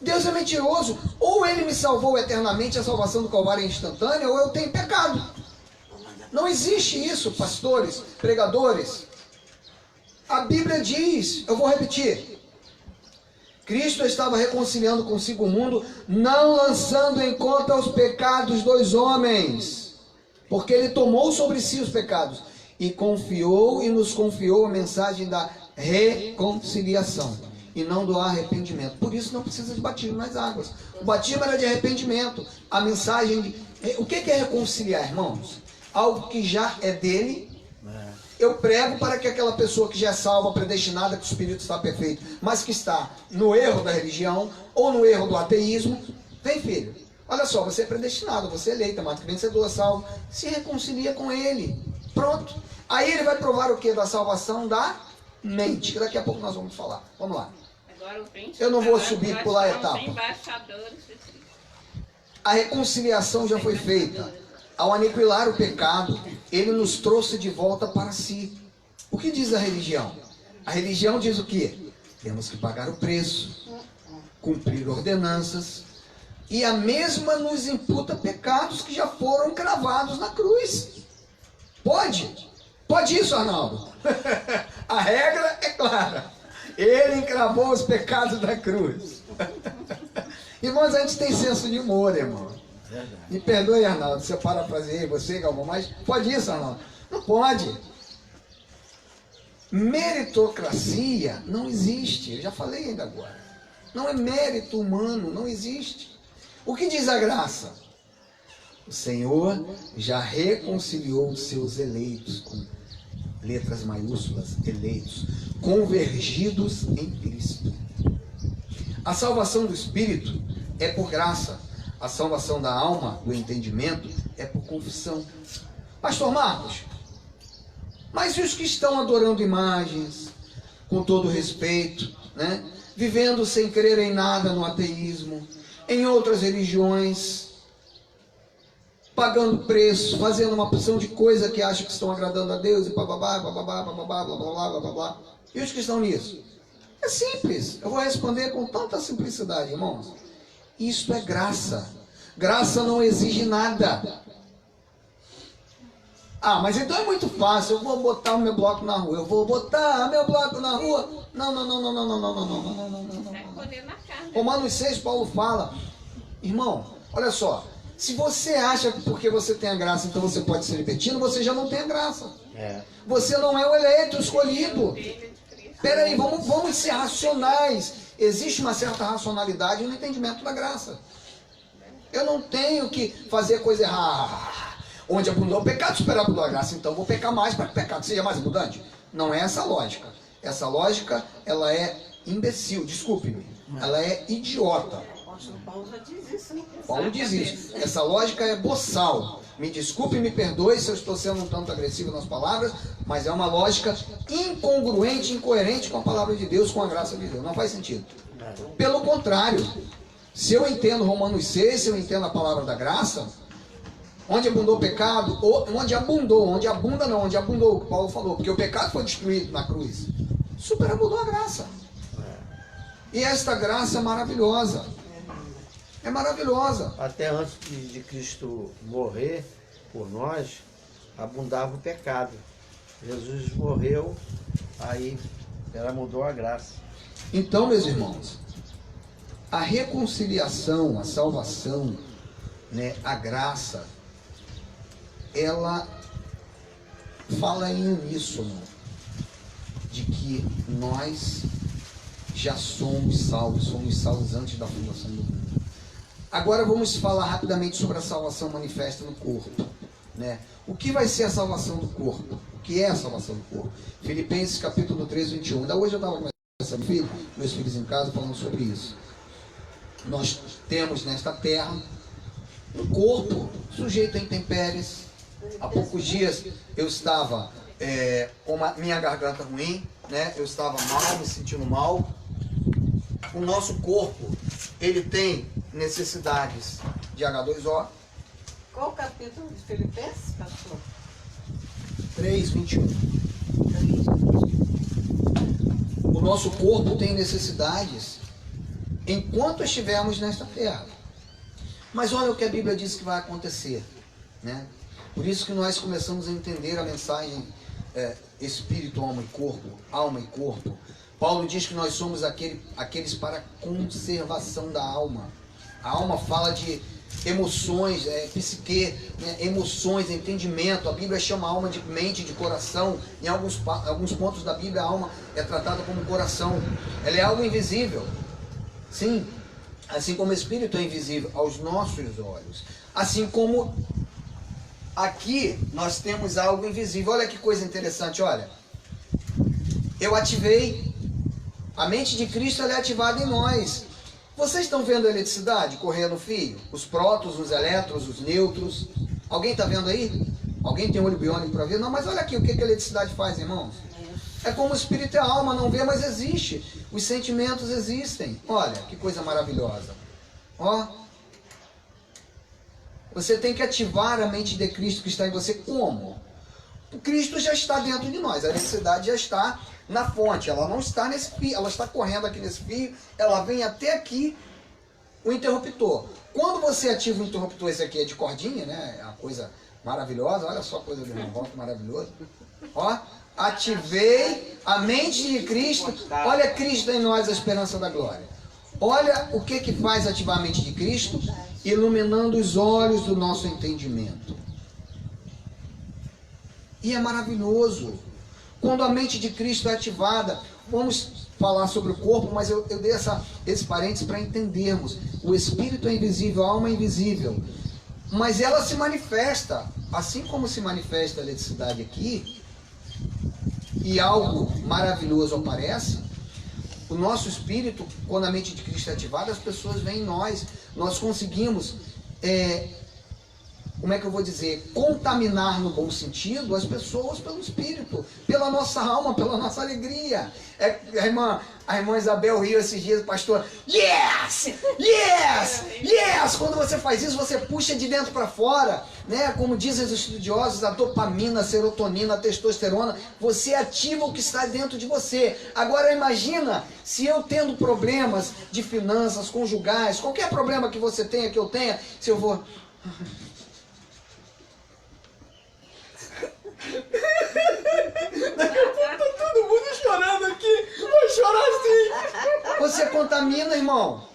Deus é mentiroso. Ou ele me salvou eternamente, a salvação do Calvário é instantânea, ou eu tenho pecado. Não existe isso, pastores, pregadores. A Bíblia diz, eu vou repetir: Cristo estava reconciliando consigo o mundo, não lançando em conta os pecados dos homens, porque ele tomou sobre si os pecados e confiou e nos confiou a mensagem da reconciliação e não do arrependimento. Por isso não precisa de batismo nas águas. O batismo era de arrependimento. A mensagem de... O que é reconciliar, irmãos? Algo que já é dele. Eu prego para que aquela pessoa que já é salva, predestinada, que o Espírito está perfeito, mas que está no erro da religião ou no erro do ateísmo, vem, filho, olha só, você é predestinado, você é eleito, automaticamente você é salvo, se reconcilia com ele. Pronto. Aí ele vai provar o que? Da salvação da mente, que daqui a pouco nós vamos falar. Vamos lá. Eu não vou subir e pular a etapa. A reconciliação já foi feita. Ao aniquilar o pecado, ele nos trouxe de volta para si. O que diz a religião? A religião diz o quê? Temos que pagar o preço, cumprir ordenanças, e a mesma nos imputa pecados que já foram cravados na cruz. Pode? Pode isso, Arnaldo? A regra é clara. Ele encravou os pecados da cruz. Irmãos, a gente tem senso de humor, irmão. Me perdoe, Arnaldo, se eu parafraseei você, Galvão, mas pode isso, Arnaldo? Não pode. Meritocracia não existe. Eu já falei ainda agora. Não é mérito humano, não existe. O que diz a graça? O Senhor já reconciliou os seus eleitos, com letras maiúsculas, eleitos, convergidos em Cristo. A salvação do Espírito é por graça. A salvação da alma, do entendimento, é por confissão. Pastor Marcos, mas e os que estão adorando imagens, com todo respeito, né? Vivendo sem crer em nada no ateísmo, em outras religiões, pagando preço, fazendo uma porção de coisa que acham que estão agradando a Deus, e bababá, bababá, bababá, blá, blá, blá, blá, blá, blá. E os que estão nisso? É simples. Eu vou responder com tanta simplicidade, irmãos. Isto é graça. Graça não exige nada. Ah, mas então é muito fácil. Eu vou botar o meu bloco na rua. Eu vou botar meu bloco na rua. Não. Romanos 6, Paulo fala. Irmão, olha só. Se você acha que porque você tem a graça, então você pode ser libertino, você já não tem a graça. Você não é o eleito, o escolhido. Peraí, vamos ser racionais. Existe uma certa racionalidade no entendimento da graça. Eu não tenho que fazer coisa errada. Onde abundou o pecado, superabundou a graça. Então vou pecar mais para que o pecado seja mais abundante. Não é essa a lógica. Essa lógica, ela é imbecil, desculpe-me. Ela é idiota. apóstolo Paulo já diz isso, né? Paulo diz isso. Essa lógica é boçal. Me desculpe e me perdoe se eu estou sendo um tanto agressivo nas palavras, mas é uma lógica incongruente, incoerente com a palavra de Deus, com a graça de Deus. Não faz sentido. Pelo contrário, se eu entendo Romanos 6, se eu entendo a palavra da graça, onde abundou o pecado, onde abundou o que Paulo falou, porque o pecado foi destruído na cruz, superabundou a graça. E esta graça é maravilhosa. É maravilhosa. Até antes de Cristo morrer por nós, abundava o pecado. Jesus morreu, aí ela mudou a graça. Então, meus irmãos, a reconciliação, a salvação, né, a graça, ela fala em uníssono de que nós já somos salvos antes da fundação do mundo. Agora vamos falar rapidamente sobre a salvação manifesta no corpo, né? O que vai ser a salvação do corpo? O que é a salvação do corpo? Filipenses capítulo 3, 21. Ainda hoje eu estava conversando com meus filhos em casa falando sobre isso. Nós temos nesta terra um corpo sujeito a intempéries. Há poucos dias eu estava com a minha garganta ruim, né? Eu estava mal, me sentindo mal. O nosso corpo, ele tem necessidades de H2O. Qual o capítulo de Filipenses, pastor? 3, 21. O nosso corpo tem necessidades enquanto estivermos nesta terra. Mas olha o que a Bíblia diz que vai acontecer, né? Por isso que nós começamos a entender a mensagem espírito, alma e corpo. Paulo diz que nós somos aqueles para conservação da alma. A alma fala de emoções, psique, né? Emoções, entendimento. A Bíblia chama a alma de mente, de coração. Em alguns pontos da Bíblia, a alma é tratada como coração. Ela é algo invisível. Sim, assim como o espírito é invisível aos nossos olhos. Assim como aqui nós temos algo invisível. Olha que coisa interessante, olha. Eu ativei, a mente de Cristo, ela é ativada em nós. Vocês estão vendo a eletricidade correr no fio? Os prótons, os elétrons, os nêutrons. Alguém está vendo aí? Alguém tem olho biônico para ver? Não, mas olha aqui o que a eletricidade faz, irmãos. É como o espírito e a alma, não vê, mas existe. Os sentimentos existem. Olha, que coisa maravilhosa. Ó. Você tem que ativar a mente de Cristo que está em você. Como? O Cristo já está dentro de nós. A eletricidade já está na fonte. Ela não está nesse fio. Ela está correndo aqui nesse fio. Ela vem até aqui o interruptor. Quando você ativa o interruptor, esse aqui é de cordinha, né? É uma coisa maravilhosa. Olha só a coisa do irmão Walter, maravilhoso. Ó. Ativei a mente de Cristo. Olha Cristo em nós, a esperança da glória. Olha o que faz ativar a mente de Cristo, iluminando os olhos do nosso entendimento. E é maravilhoso. Quando a mente de Cristo é ativada, vamos falar sobre o corpo, mas eu dei esse parênteses para entendermos. O espírito é invisível, a alma é invisível. Mas ela se manifesta, assim como se manifesta a eletricidade aqui, e algo maravilhoso aparece, o nosso espírito, quando a mente de Cristo é ativada, as pessoas veem em nós. Nós conseguimos, como é que eu vou dizer, contaminar no bom sentido as pessoas pelo espírito, pela nossa alma, pela nossa alegria. A irmã Isabel riu esses dias, pastor, yes, yes, yes. Quando você faz isso, você puxa de dentro para fora, né? Como dizem os estudiosos, a dopamina, a serotonina, a testosterona, você ativa o que está dentro de você. Agora imagina se eu tendo problemas de finanças, conjugais, qualquer problema que você tenha, que eu tenha, se eu vou... Daqui a pouco tá todo mundo chorando aqui. Vai chorar sim. Você contamina, irmão.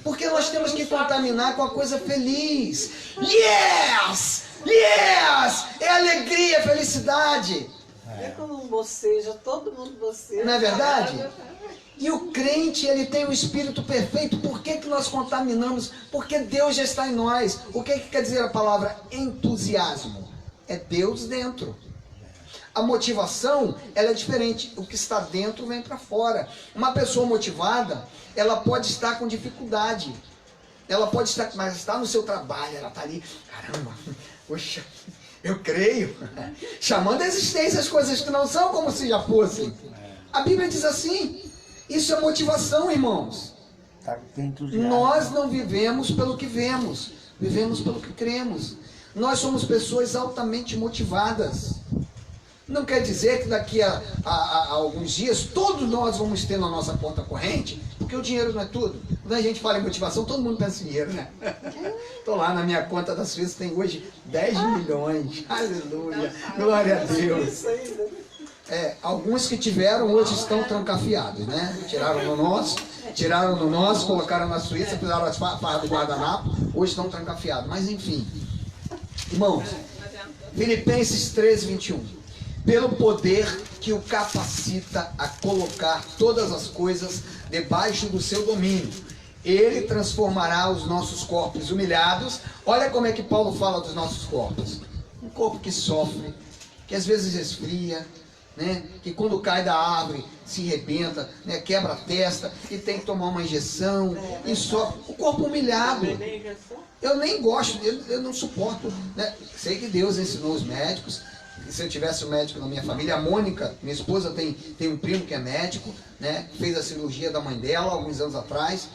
Porque nós temos que contaminar com a coisa feliz. Yes! Yes! É alegria, felicidade. É como um boceja, todo mundo boceja. Não é verdade? E o crente, ele tem o espírito perfeito. Por que nós contaminamos? Porque Deus já está em nós. O que quer dizer a palavra entusiasmo? É Deus dentro. A motivação, ela é diferente. O que está dentro vem para fora. Uma pessoa motivada, ela pode estar com dificuldade. Ela pode estar, mas está no seu trabalho, ela está ali, caramba, poxa, eu creio, chamando a existência as coisas que não são como se já fossem. A Bíblia diz assim, isso é motivação, irmãos. Nós não vivemos pelo que vemos, vivemos pelo que cremos. Nós somos pessoas altamente motivadas. Não quer dizer que daqui a alguns dias todos nós vamos ter na nossa conta corrente, porque o dinheiro não é tudo. Quando a gente fala em motivação, todo mundo pensa em dinheiro, né? Estou lá na minha conta das Suíça, tem hoje 10 milhões. Aleluia, glória a Deus. Alguns que tiveram hoje estão trancafiados, né? Tiraram no nosso, colocaram na Suíça, fizeram as farras do guardanapo, hoje estão trancafiados. Mas enfim, irmãos, Filipenses 3:21. Pelo poder que o capacita a colocar todas as coisas debaixo do seu domínio, ele transformará os nossos corpos humilhados. Olha como é que Paulo fala dos nossos corpos. Um corpo que sofre, que às vezes esfria, né? Que quando cai da árvore se arrebenta, né? Quebra a testa e tem que tomar uma injeção e sofre. O corpo humilhado. Eu nem gosto, eu não suporto, né? Sei que Deus ensinou os médicos. Se eu tivesse um médico na minha família, a Mônica, minha esposa, tem um primo que é médico, né? Fez a cirurgia da mãe dela alguns anos atrás.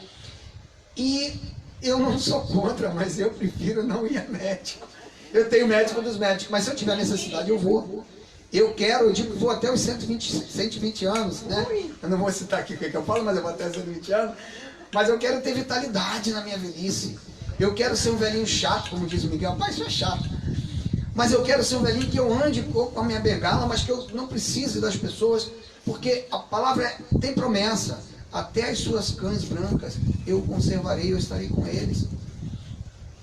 E eu não sou contra, mas eu prefiro não ir a médico. Eu tenho médico dos médicos, mas se eu tiver necessidade eu vou. Eu digo que vou até os 120 anos, né? Eu não vou citar aqui o que eu falo, mas eu vou até os 120 anos. Mas eu quero ter vitalidade na minha velhice. Eu quero ser um velhinho chato, como diz o Miguel. Pai, isso é chato. Mas eu quero ser um velhinho que eu ande com a minha bengala, mas que eu não precise das pessoas, porque a palavra tem promessa. Até as suas cães brancas eu conservarei, eu estarei com eles.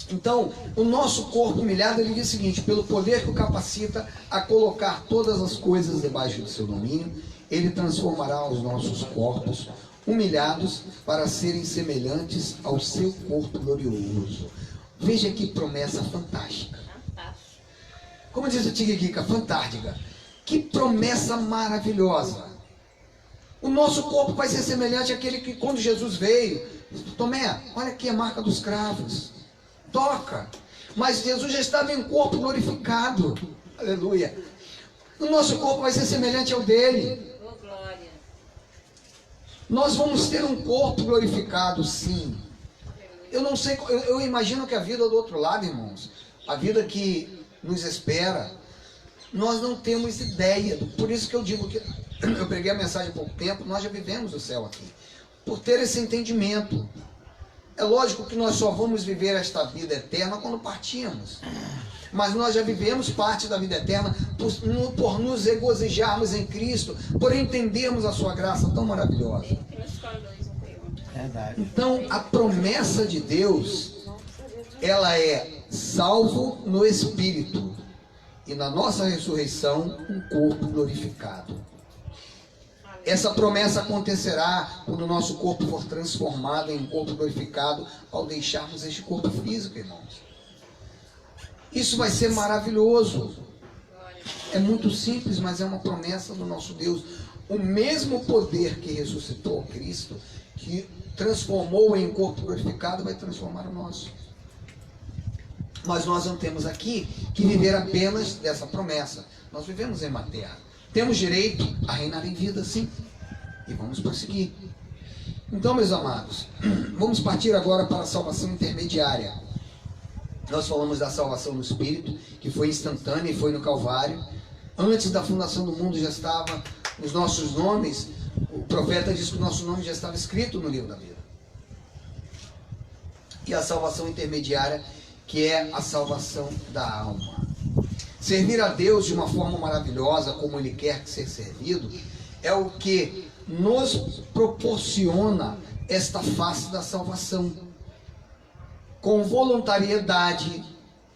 Então, o nosso corpo humilhado, ele diz o seguinte: pelo poder que o capacita a colocar todas as coisas debaixo do seu domínio, ele transformará os nossos corpos humilhados para serem semelhantes ao seu corpo glorioso. Veja que promessa fantástica. Como diz o Tigriquica, fantástica. Que promessa maravilhosa. O nosso corpo vai ser semelhante àquele que quando Jesus veio, Tomé, olha aqui a marca dos cravos. Toca. Mas Jesus já estava em corpo glorificado. Aleluia. O nosso corpo vai ser semelhante ao dele. Oh, glória. Nós vamos ter um corpo glorificado, sim. Eu não sei, eu imagino que a vida do outro lado, irmãos, a vida que nos espera, nós não temos ideia. Por isso que eu digo que eu preguei a mensagem há pouco tempo, nós já vivemos o céu aqui, por ter esse entendimento. É lógico que nós só vamos viver esta vida eterna quando partirmos, mas nós já vivemos parte da vida eterna por nos regozijarmos em Cristo, por entendermos a sua graça tão maravilhosa. Então a promessa de Deus, ela é salvo no Espírito, e na nossa ressurreição, um corpo glorificado. Essa promessa acontecerá quando o nosso corpo for transformado em um corpo glorificado, ao deixarmos este corpo físico, irmãos. Isso vai ser maravilhoso. É muito simples, mas é uma promessa do nosso Deus. O mesmo poder que ressuscitou Cristo, que transformou em um corpo glorificado, vai transformar o nosso. Mas nós não temos aqui que viver apenas dessa promessa. Nós vivemos em uma terra. Temos direito a reinar em vida, sim. E vamos prosseguir. Então, meus amados, vamos partir agora para a salvação intermediária. Nós falamos da salvação do Espírito, que foi instantânea e foi no Calvário. Antes da fundação do mundo já estava os nossos nomes. O profeta diz que o nosso nome já estava escrito no livro da vida. E a salvação intermediária, que é a salvação da alma. Servir a Deus de uma forma maravilhosa, como Ele quer ser servido, é o que nos proporciona esta face da salvação. Com voluntariedade,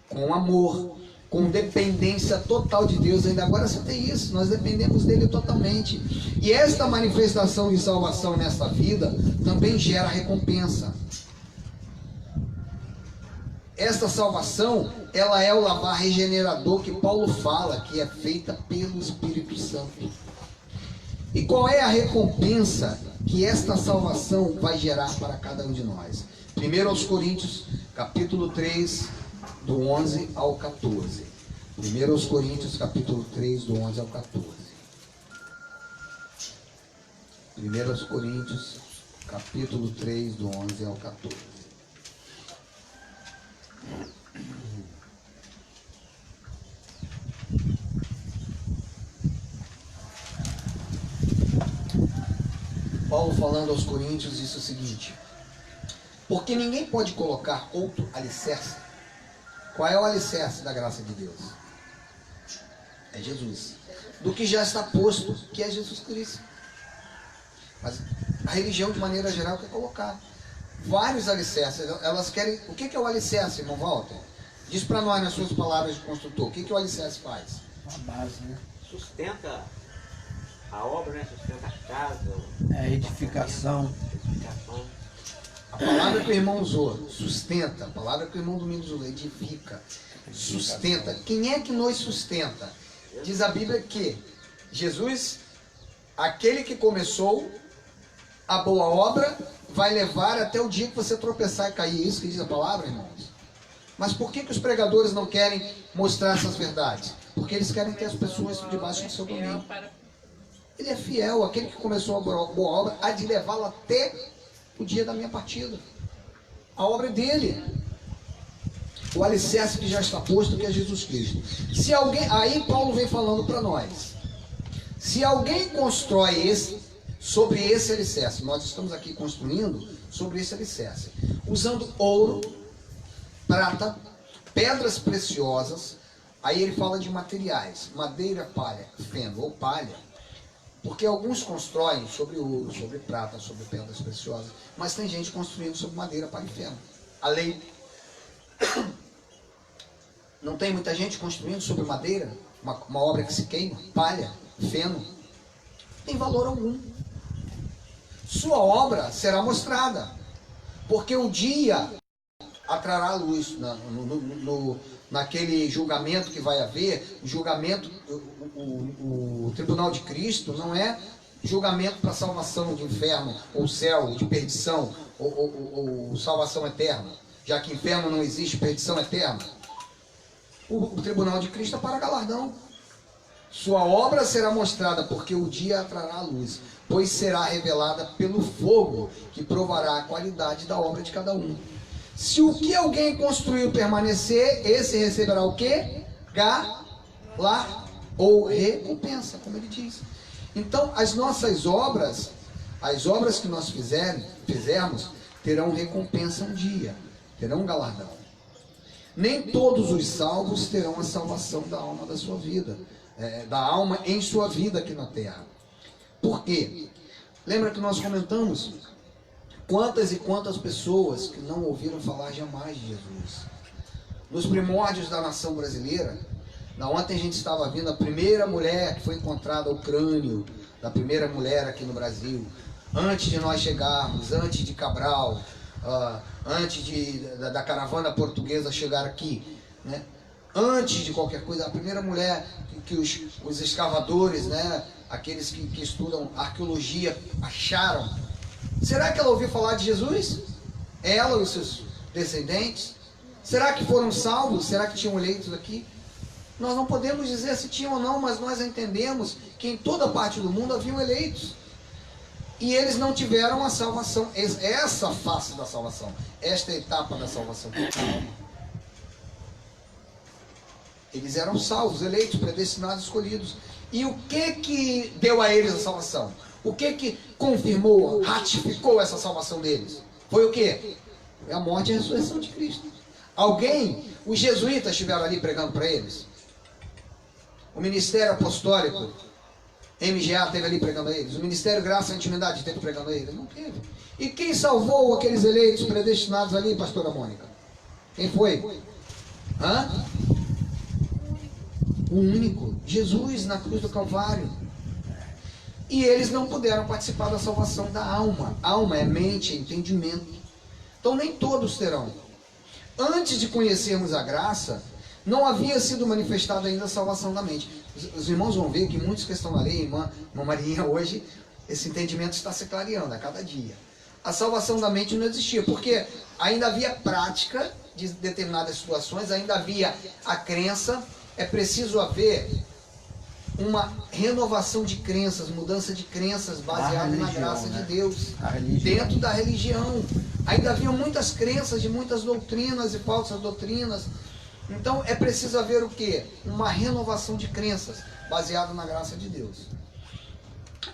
com amor, com dependência total de Deus. Ainda agora você tem isso, nós dependemos dele totalmente. E esta manifestação de salvação nesta vida também gera recompensa. Esta salvação, ela é o lavar regenerador que Paulo fala, que é feita pelo Espírito Santo. E qual é a recompensa que esta salvação vai gerar para cada um de nós? 1 aos Coríntios, capítulo 3, do 11 ao 14. 1 aos Coríntios, capítulo 3, do 11 ao 14. 1 aos Coríntios, capítulo 3, do 11 ao 14. Paulo falando aos Coríntios disse o seguinte: porque ninguém pode colocar outro alicerce. Qual é o alicerce da graça de Deus? É Jesus. Do que já está posto, que é Jesus Cristo. Mas a religião, de maneira geral, quer colocar vários alicerces. Elas querem... O que é o alicerce, irmão Walter? Diz para nós, nas suas palavras de construtor, o que o alicerce faz? Uma base, né? Sustenta a obra, né? Sustenta a casa. É edificação. A palavra que o irmão usou, sustenta. A palavra que o irmão Domingos usou, edifica. Sustenta. Quem é que nos sustenta? Diz a Bíblia que Jesus, aquele que começou a boa obra, vai levar até o dia que você tropeçar e cair. É isso que diz a palavra, irmãos? Mas por que os pregadores não querem mostrar essas verdades? Porque eles querem ter as pessoas debaixo do seu domínio. Ele é fiel, aquele que começou a boa obra, há de levá-la até o dia da minha partida. A obra é dele. O alicerce que já está posto, que é Jesus Cristo. Se alguém, aí Paulo vem falando para nós. Se alguém constrói sobre esse alicerce, nós estamos aqui construindo sobre esse alicerce, usando ouro, prata, pedras preciosas. Aí ele fala de materiais, madeira, palha, feno ou palha. Porque alguns constroem sobre ouro, sobre prata, sobre pedras preciosas, mas tem gente construindo sobre madeira, palha e feno. A lei. Não tem muita gente construindo sobre madeira, uma obra que se queima, palha, feno. Tem valor algum. Sua obra será mostrada, porque o dia atrará a luz naquele julgamento que vai haver. O julgamento, o tribunal de Cristo não é julgamento para salvação de inferno, ou céu, de perdição, ou salvação eterna, já que inferno não existe, perdição eterna. O tribunal de Cristo é para galardão. Sua obra será mostrada, porque o dia atrará a luz, pois será revelada pelo fogo, que provará a qualidade da obra de cada um. Se o que alguém construiu permanecer, esse receberá o quê? Ou recompensa, como ele diz. Então, as nossas obras, as obras que nós fizermos, terão recompensa um dia, terão galardão. Nem todos os salvos terão a salvação da alma da sua vida, da alma em sua vida aqui na terra. Por quê? Lembra que nós comentamos quantas e quantas pessoas que não ouviram falar jamais de Jesus. Nos primórdios da nação brasileira, ontem a gente estava vendo a primeira mulher que foi encontrada, o crânio da primeira mulher aqui no Brasil. Antes de nós chegarmos, antes de Cabral, antes da caravana portuguesa chegar aqui, né? Antes de qualquer coisa, a primeira mulher que os escavadores, né? Aqueles que estudam arqueologia, acharam. Será que ela ouviu falar de Jesus? Ela e os seus descendentes? Será que foram salvos? Será que tinham eleitos aqui? Nós não podemos dizer se tinham ou não, mas nós entendemos que em toda parte do mundo haviam eleitos. E eles não tiveram a salvação, essa face da salvação, esta etapa da salvação. Eles eram salvos, eleitos, predestinados, escolhidos. E o que deu a eles a salvação? O que confirmou, ratificou essa salvação deles? Foi o quê? Foi a morte e a ressurreição de Cristo. Os jesuítas estiveram ali pregando para eles? O ministério apostólico, MGA, teve ali pregando a eles? O ministério Graça e Intimidade teve pregando a eles? Não teve. E quem salvou aqueles eleitos predestinados ali, pastora Mônica? Quem foi? O único, Jesus na cruz do Calvário. E eles não puderam participar da salvação da alma. Alma é mente, é entendimento. Então nem todos terão. Antes de conhecermos a graça, não havia sido manifestada ainda a salvação da mente. Os irmãos vão ver que muitos que estão ali, irmã Marinha, hoje, esse entendimento está se clareando a cada dia. a salvação da mente não existia, porque ainda havia prática de determinadas situações, ainda havia a crença. É preciso haver uma renovação de crenças, mudança de crenças baseada na graça de Deus, dentro da religião. Ainda havia muitas crenças de muitas doutrinas e falsas doutrinas. Então é preciso haver o quê? Uma renovação de crenças baseada na graça de Deus.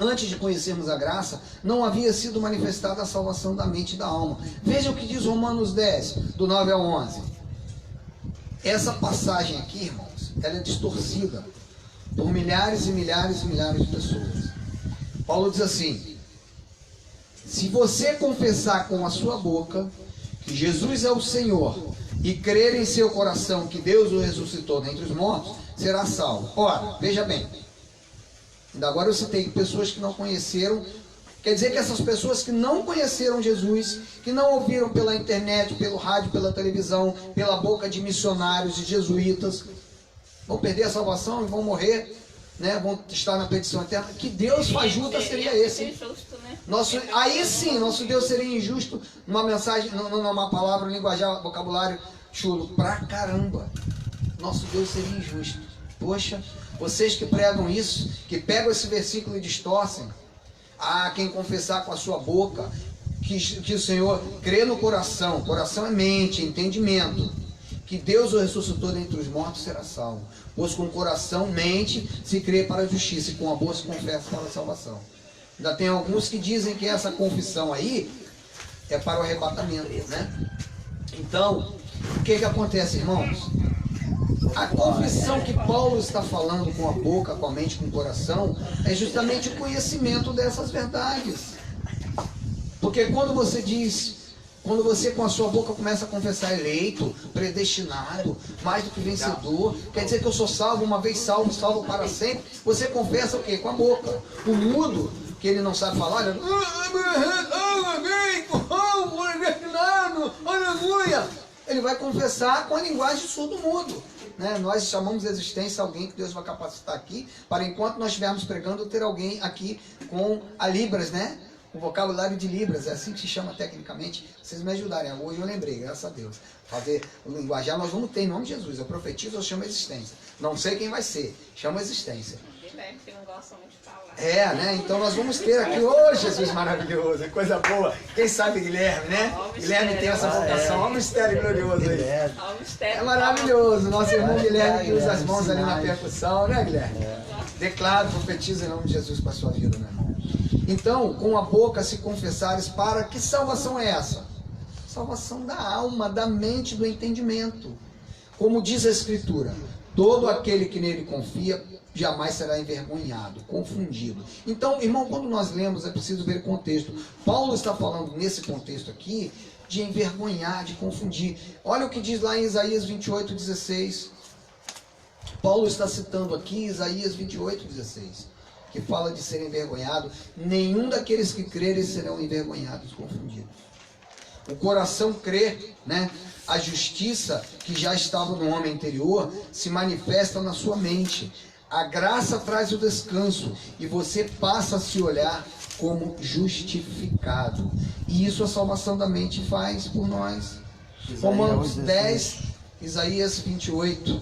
Antes de conhecermos a graça, não havia sido manifestada a salvação da mente e da alma. Veja o que diz Romanos 10, do 9 ao 11. Essa passagem aqui, irmãos, ela é distorcida por milhares e milhares e milhares de pessoas. Paulo diz assim: se você confessar com a sua boca que Jesus é o Senhor e crer em seu coração que Deus o ressuscitou dentre os mortos, será salvo. Ora, veja bem, ainda agora eu citei pessoas que não conheceram. Quer dizer que essas pessoas que não conheceram Jesus, que não ouviram pela internet, pelo rádio, pela televisão, pela boca de missionários e jesuítas, vão perder a salvação e vão morrer, né? Vão estar na perdição eterna. Que Deus fajuta seria esse? Injusto, né? Aí sim, nosso Deus seria injusto. Numa mensagem, numa palavra, linguajar, vocabulário chulo, pra caramba. Nosso Deus seria injusto. Poxa, vocês que pregam isso, que pegam esse versículo e distorcem. Quem confessar com a sua boca que o Senhor crê no coração, coração é mente, entendimento, que Deus o ressuscitou dentre os mortos, será salvo. Pois com o coração, mente, se crê para a justiça, e com a boca se confessa para a salvação. Ainda tem alguns que dizem que essa confissão aí é para o arrebatamento, né? Então, o que acontece, irmãos? A confissão que Paulo está falando com a boca, com a mente, com o coração, é justamente o conhecimento dessas verdades. Porque quando você com a sua boca começa a confessar eleito, predestinado, mais do que vencedor, quer dizer que eu sou salvo, uma vez salvo, salvo para sempre. Você confessa o quê? Com a boca. O mudo, que ele não sabe falar, ele... ele vai confessar com a linguagem surdo-mudo. Né? Nós chamamos de existência alguém que Deus vai capacitar aqui, para enquanto nós estivermos pregando, ter alguém aqui com a Libras, né? O vocabulário de Libras, é assim que se chama tecnicamente. Vocês me ajudarem. Hoje eu lembrei, graças a Deus. Fazer o linguajar, nós vamos ter em nome de Jesus. Eu profetizo, eu chamo a existência. Não sei quem vai ser, chama a existência. Guilherme, que não gosta muito de falar. Né? Então nós vamos ter aqui, ô Jesus maravilhoso, coisa boa. Quem sabe Guilherme, né? Guilherme tem essa vocação, olha o mistério glorioso aí. É maravilhoso. Nosso irmão Guilherme que usa as mãos ali na percussão, né, Guilherme? Declaro, profetizo em nome de Jesus para a sua vida, meu irmão. Então, com a boca se confessares, para que salvação é essa? Salvação da alma, da mente, do entendimento. Como diz a Escritura, todo aquele que nele confia jamais será envergonhado, confundido. Então, irmão, quando nós lemos, é preciso ver o contexto. Paulo está falando nesse contexto aqui de envergonhar, de confundir. Olha o que diz lá em Isaías 28:16. Paulo está citando aqui Isaías 28:16, que fala de ser envergonhado. Nenhum daqueles que crerem serão envergonhados, confundidos. O coração crê, né? A justiça que já estava no homem interior se manifesta na sua mente. A graça traz o descanso e você passa a se olhar como justificado. E isso a salvação da mente faz por nós. Romanos 10, Isaías 28.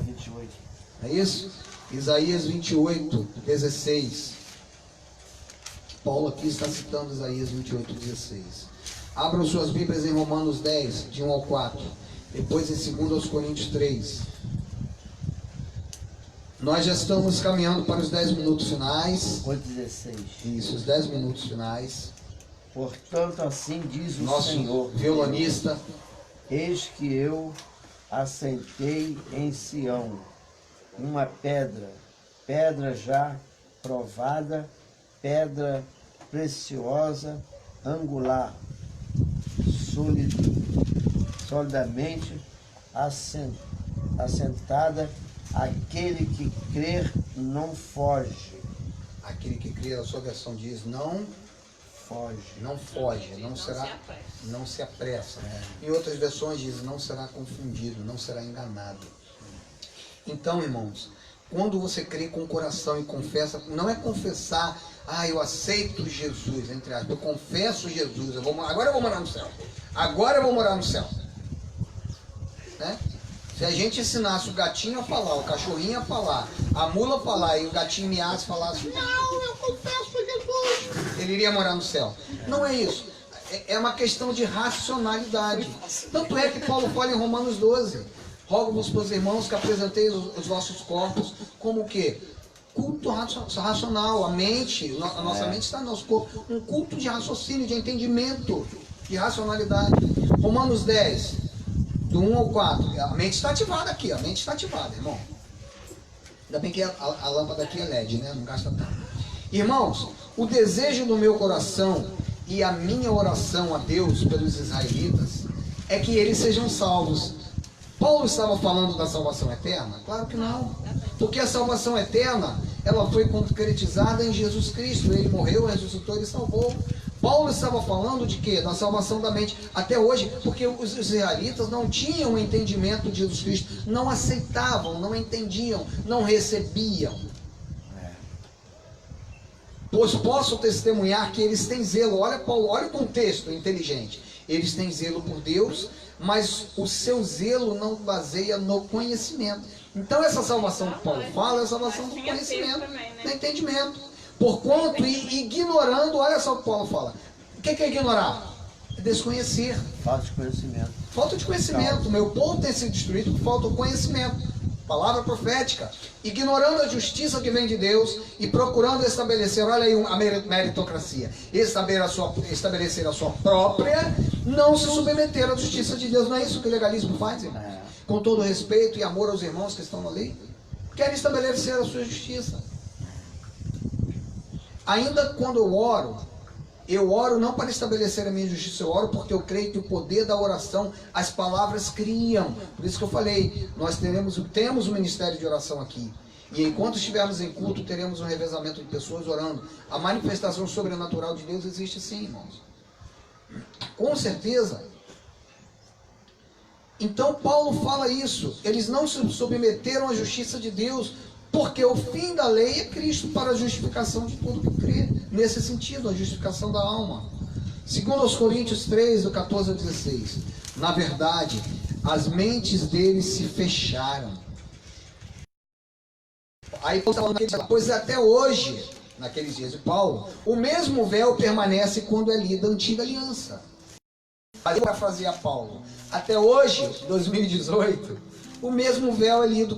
28. É isso? Isaías 28:16. Paulo aqui está citando Isaías 28:16. Abram suas Bíblias em Romanos 10, de 1 ao 4. Depois em 2 Coríntios 3. Nós já estamos caminhando para os 10 minutos finais. 16. Isso, os 10 minutos finais. Portanto, assim diz o Nosso Senhor, violonista. eis que eu assentei em Sião uma pedra, pedra já provada, pedra preciosa, angular, solidamente assentada. Aquele que crer não foge. Aquele que crê, a sua versão diz, não Foge. não foge, não se apressa. Em outras versões diz, não será confundido, não será enganado. Então, irmãos, quando você crê com o coração e confessa, não é confessar Ah, eu aceito Jesus, entre aspas, eu confesso Jesus, agora eu vou morar no céu. Agora eu vou morar no céu. Né? Se a gente ensinasse o gatinho a falar, o cachorrinho a falar, a mula a falar e o gatinho miasse e falasse, não, eu confesso Jesus, ele iria morar no céu. Não é isso. É uma questão de racionalidade. Tanto é que Paulo fala em Romanos 12, rogo-vos, pois irmãos, que apresenteis os vossos corpos como o quê? Culto racional. A mente, a nossa mente está no nosso corpo. Um culto de raciocínio, de entendimento, de racionalidade. Romanos 10, do 1 ao 4. A mente está ativada aqui, a mente está ativada, irmão. Ainda bem que a lâmpada aqui é LED, né? Não gasta tanto. Irmãos, o desejo do meu coração e a minha oração a Deus pelos israelitas é que eles sejam salvos. Paulo estava falando da salvação eterna? Claro que não. Porque a salvação eterna, ela foi concretizada em Jesus Cristo. Ele morreu, ressuscitou e salvou. Paulo estava falando de quê? Da salvação da mente. Até hoje, porque os israelitas não tinham o entendimento de Jesus Cristo. Não aceitavam, não entendiam, não recebiam. Pois posso testemunhar que eles têm zelo. Olha Paulo, olha o contexto inteligente. Eles têm zelo por Deus, mas o seu zelo não baseia no conhecimento. Então essa salvação que Paulo fala é a salvação do conhecimento, do entendimento. Porquanto, ignorando, olha só o que Paulo fala. O que é ignorar? É desconhecer. Falta de conhecimento. Falta de conhecimento. Meu povo tem sido destruído por falta de conhecimento. Palavra profética. Ignorando a justiça que vem de Deus e procurando estabelecer, olha aí a meritocracia, estabelecer a sua própria, não se submeter à justiça de Deus. Não é isso que o legalismo faz, irmão? Com todo respeito e amor aos irmãos que estão na lei, querem estabelecer a sua justiça. Ainda quando eu oro não para estabelecer a minha justiça, eu oro porque eu creio que o poder da oração, as palavras criam. Por isso que eu falei, nós temos um ministério de oração aqui. E enquanto estivermos em culto, teremos um revezamento de pessoas orando. A manifestação sobrenatural de Deus existe sim, irmãos. Com certeza. Então Paulo fala isso. Eles não se submeteram à justiça de Deus, porque o fim da lei é Cristo para a justificação de tudo que crê. Nesse sentido, a justificação da alma. Segundo aos Coríntios 3, do 14 ao 16. Na verdade, as mentes deles se fecharam. Aí Paulo está falando, pois até hoje, naqueles dias de Paulo, o mesmo véu permanece quando é lida a antiga aliança. Aí para fazer a Paulo, até hoje, 2018, o mesmo véu é lido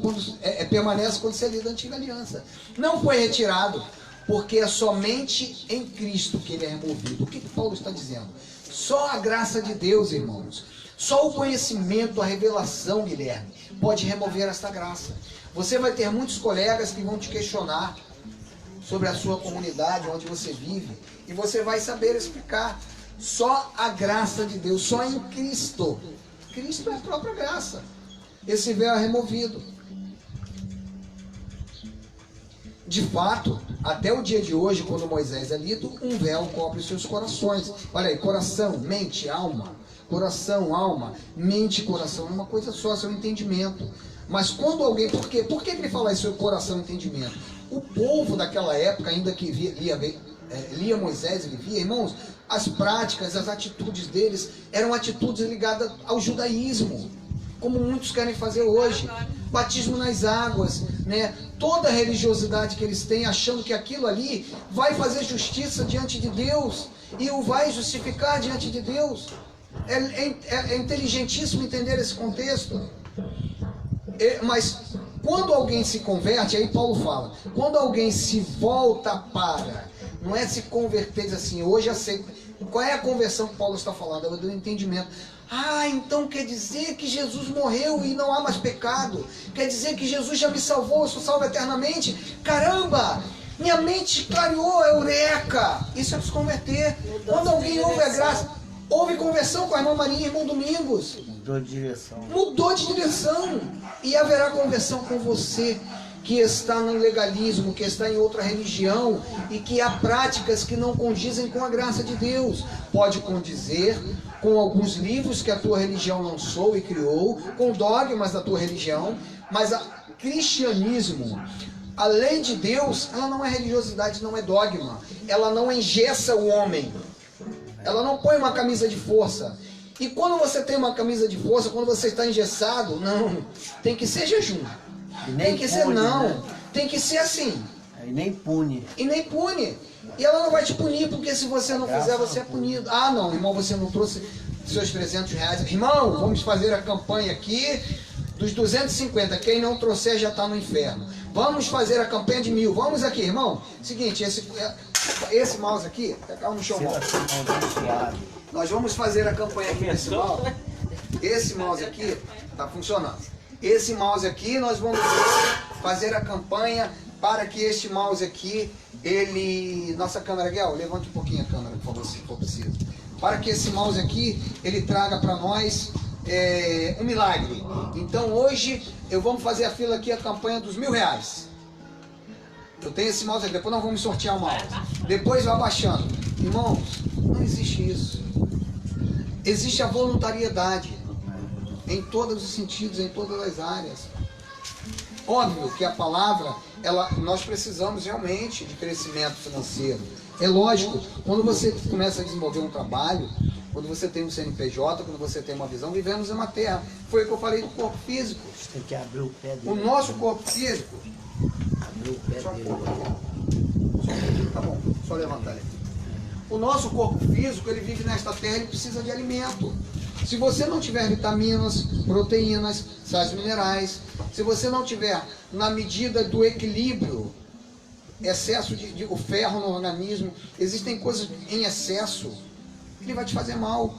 permanece quando se é lida a antiga aliança. Não foi retirado, porque é somente em Cristo que ele é removido. O que Paulo está dizendo? Só a graça de Deus, irmãos. Só o conhecimento, a revelação, Guilherme, pode remover esta graça. Você vai ter muitos colegas que vão te questionar sobre a sua comunidade, onde você vive, e você vai saber explicar. Só a graça de Deus, só em Cristo. Cristo é a própria graça. Esse véu é removido. De fato, até o dia de hoje, quando Moisés é lido, um véu cobre os seus corações. Olha aí, coração, mente, alma. Coração, alma, mente e coração é uma coisa só, seu entendimento. Mas quando alguém... Por quê? Por que ele fala isso sobre coração e entendimento? O povo daquela época, ainda que lia Moisés, ele via, irmãos, as práticas, as atitudes deles eram atitudes ligadas ao judaísmo, como muitos querem fazer hoje. Batismo nas águas, né? Toda a religiosidade que eles têm, achando que aquilo ali vai fazer justiça diante de Deus e o vai justificar diante de Deus. É inteligentíssimo entender esse contexto. Mas quando alguém se converte, aí Paulo fala, quando alguém se volta para, não é se converter, diz assim, hoje aceito. Qual é a conversão que Paulo está falando? É do entendimento. Ah, então quer dizer que Jesus morreu e não há mais pecado. Quer dizer que Jesus já me salvou, eu sou salvo eternamente. Caramba, minha mente clareou, eureka. Isso é se converter. Quando alguém ouve a graça, houve conversão com a irmã Maria e irmão Domingos. Mudou de direção. Mudou de direção. E haverá conversão com você que está no legalismo, que está em outra religião e que há práticas que não condizem com a graça de Deus. Pode condizer com alguns livros que a tua religião lançou e criou, com dogmas da tua religião, mas o cristianismo A lei de Deus, ela não é religiosidade, não é dogma. Ela não engessa o homem. Ela não põe uma camisa de força. E quando você tem uma camisa de força, quando você está engessado, não. Tem que ser jejum. Tem que ser não. Né? Tem que ser assim. E nem pune. E nem pune. E ela não vai te punir, porque se você não fizer, você é punido. Ah, não, irmão, você não trouxe seus 300 reais. Irmão, vamos fazer a campanha aqui dos 250. Quem não trouxer já está no inferno. Vamos fazer a campanha de 1000. Vamos aqui, irmão. Seguinte, esse mouse aqui, calma no chão. Nós vamos fazer a campanha aqui nesse mouse. Esse mouse aqui está funcionando. Esse mouse aqui, nós vamos fazer a campanha para que este mouse aqui, nossa câmera, Guel, levante um pouquinho a câmera, por favor, se for preciso. Para que esse mouse aqui, ele traga para nós um milagre. Então hoje, vamos fazer a fila aqui, a campanha dos 1000 reais. Eu tenho esse mouse aqui, depois nós vamos sortear o mouse. Depois vai baixando. Irmãos, não existe isso. Existe a voluntariedade. Em todos os sentidos, em todas as áreas. Óbvio que a palavra, nós precisamos realmente de crescimento financeiro. É lógico, quando você começa a desenvolver um trabalho, quando você tem um CNPJ, quando você tem uma visão, vivemos em uma terra. Foi o que eu falei do corpo físico. Você tem que abrir o pé dele. O nosso corpo físico... Abrir o pé dele. Tá bom, só levantar ele. O nosso corpo físico, ele vive nesta terra, ele precisa de alimento. Se você não tiver vitaminas, proteínas, sais minerais, se você não tiver na medida do equilíbrio, excesso de o ferro no organismo, existem coisas em excesso, ele vai te fazer mal.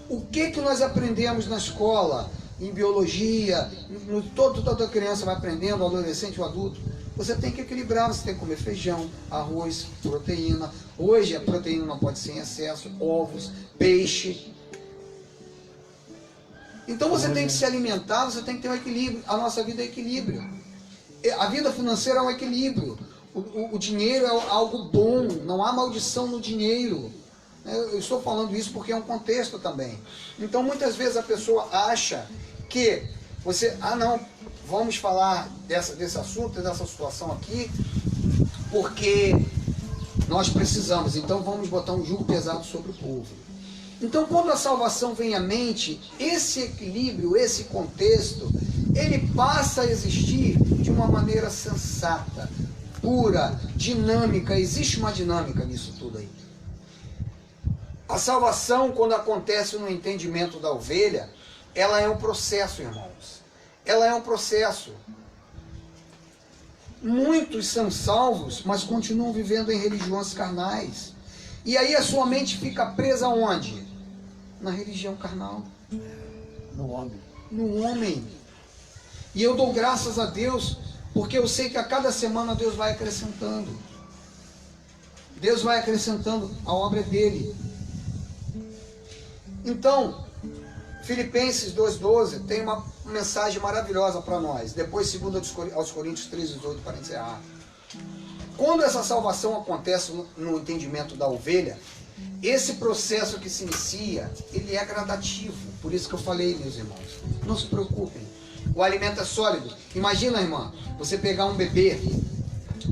O que nós aprendemos na escola, em biologia, toda criança vai aprendendo, o adolescente, o adulto? Você tem que equilibrar, você tem que comer feijão, arroz, proteína. Hoje a proteína não pode ser em excesso, ovos, peixe. Então você tem que se alimentar, você tem que ter um equilíbrio. A nossa vida é equilíbrio. A vida financeira é um equilíbrio. O dinheiro é algo bom, não há maldição no dinheiro. Eu estou falando isso porque é um contexto também. Então muitas vezes a pessoa acha que você, não, vamos falar desse assunto, dessa situação aqui, porque nós precisamos, então vamos botar um jugo pesado sobre o povo. Então, quando a salvação vem à mente, esse equilíbrio, esse contexto, ele passa a existir de uma maneira sensata, pura, dinâmica. Existe uma dinâmica nisso tudo aí. A salvação, quando acontece no entendimento da ovelha, ela é um processo, irmãos. Ela é um processo. Muitos são salvos, mas continuam vivendo em religiões carnais. E aí a sua mente fica presa onde? Na religião carnal. No homem. No homem. E eu dou graças a Deus, porque eu sei que a cada semana Deus vai acrescentando. Deus vai acrescentando, a obra é dele. Então, Filipenses 2,12 tem uma mensagem maravilhosa para nós. Depois 2 aos Coríntios 3,18 para encerrar. Quando essa salvação acontece no entendimento da ovelha, esse processo que se inicia, ele é gradativo. Por isso que eu falei, meus irmãos, não se preocupem. O alimento é sólido. Imagina, irmã, você pegar um bebê,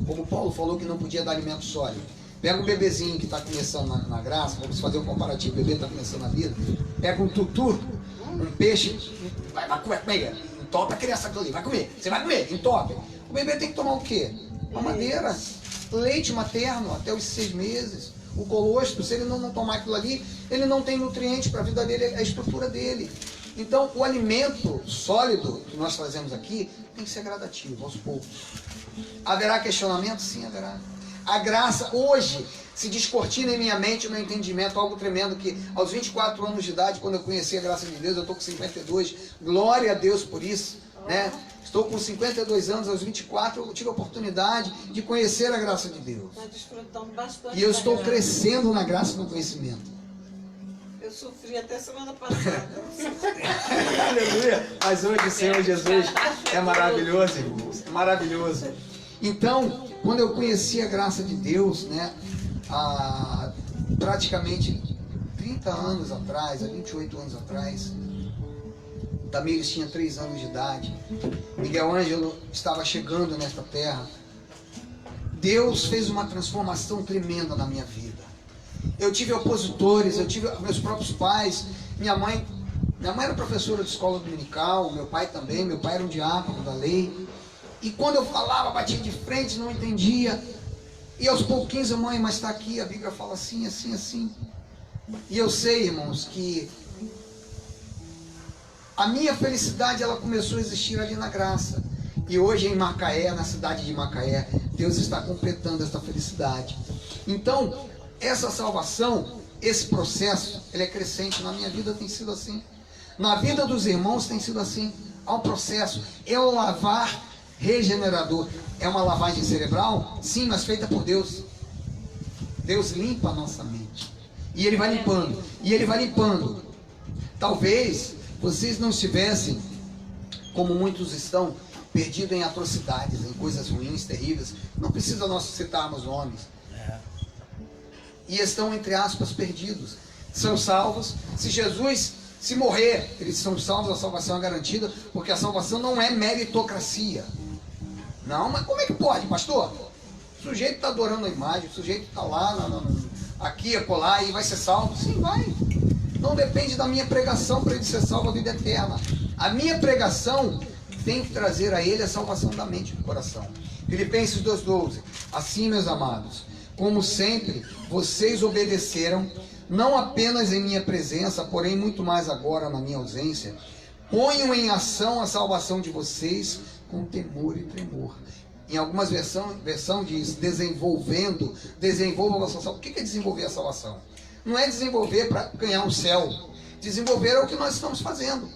como Paulo falou que não podia dar alimento sólido. Pega um bebezinho que está começando na graça, vamos fazer um comparativo, o bebê está começando na vida. Pega um tutu, um peixe, vai comer, entope a criança ali, vai comer, você vai comer, entope. O bebê tem que tomar o quê? Mamadeira, leite materno até os 6 meses. O colostro, se ele não tomar aquilo ali, ele não tem nutrientes para a vida dele, é a estrutura dele. Então, o alimento sólido que nós trazemos aqui tem que ser gradativo, aos poucos. Haverá questionamento? Sim, haverá. A graça, hoje, se descortina em minha mente, no meu entendimento, algo tremendo, que aos 24 anos de idade, quando eu conheci a graça de Deus, eu estou com 52, glória a Deus por isso, né? Estou com 52 anos, aos 24, eu tive a oportunidade de conhecer a graça de Deus. Está desfrutando bastante. E eu estou crescendo na graça e no conhecimento. Eu sofri até semana passada. Aleluia! Mas hoje o Senhor Jesus é maravilhoso, irmãos. É maravilhoso. Então, quando eu conheci a graça de Deus, né, há praticamente 30 anos atrás, há 28 anos atrás, Tamires tinha 3 anos de idade, Miguel Ângelo estava chegando nesta terra, Deus fez uma transformação tremenda na minha vida. Eu tive opositores, eu tive meus próprios pais. Minha mãe era professora de escola dominical, meu pai também. Meu pai era um diácono da lei. E quando eu falava, batia de frente, não entendia. E aos pouquinhos, mãe, mas está aqui, a Bíblia fala assim, assim, assim. E eu sei, irmãos, que a minha felicidade, ela começou a existir ali na graça. E hoje em Macaé, na cidade de Macaé, Deus está completando esta felicidade. Então, essa salvação, esse processo, ele é crescente. Na minha vida tem sido assim. Na vida dos irmãos tem sido assim. Há um processo. É um lavar regenerador. É uma lavagem cerebral? Sim, mas feita por Deus. Deus limpa a nossa mente. E Ele vai limpando. E Ele vai limpando. Talvez vocês não estivessem, como muitos estão, perdidos em atrocidades, em coisas ruins, terríveis. Não precisa nós citarmos nomes. E estão, entre aspas, perdidos. São salvos. Se Jesus se morrer, eles são salvos, a salvação é garantida, porque a salvação não é meritocracia. Não, mas como é que pode, pastor? O sujeito está adorando a imagem, o sujeito está lá, aqui, acolá, e vai ser salvo? Sim, vai. Não depende da minha pregação para ele ser salvo a vida eterna. A minha pregação tem que trazer a ele a salvação da mente e do coração. Filipenses 2,12. Assim, meus amados, como sempre, vocês obedeceram, não apenas em minha presença, porém muito mais agora na minha ausência. Ponham em ação a salvação de vocês com temor e tremor. Em algumas versões diz desenvolvendo, desenvolvam a salvação. O que é desenvolver a salvação? Não é desenvolver para ganhar um céu. Desenvolver é o que nós estamos fazendo.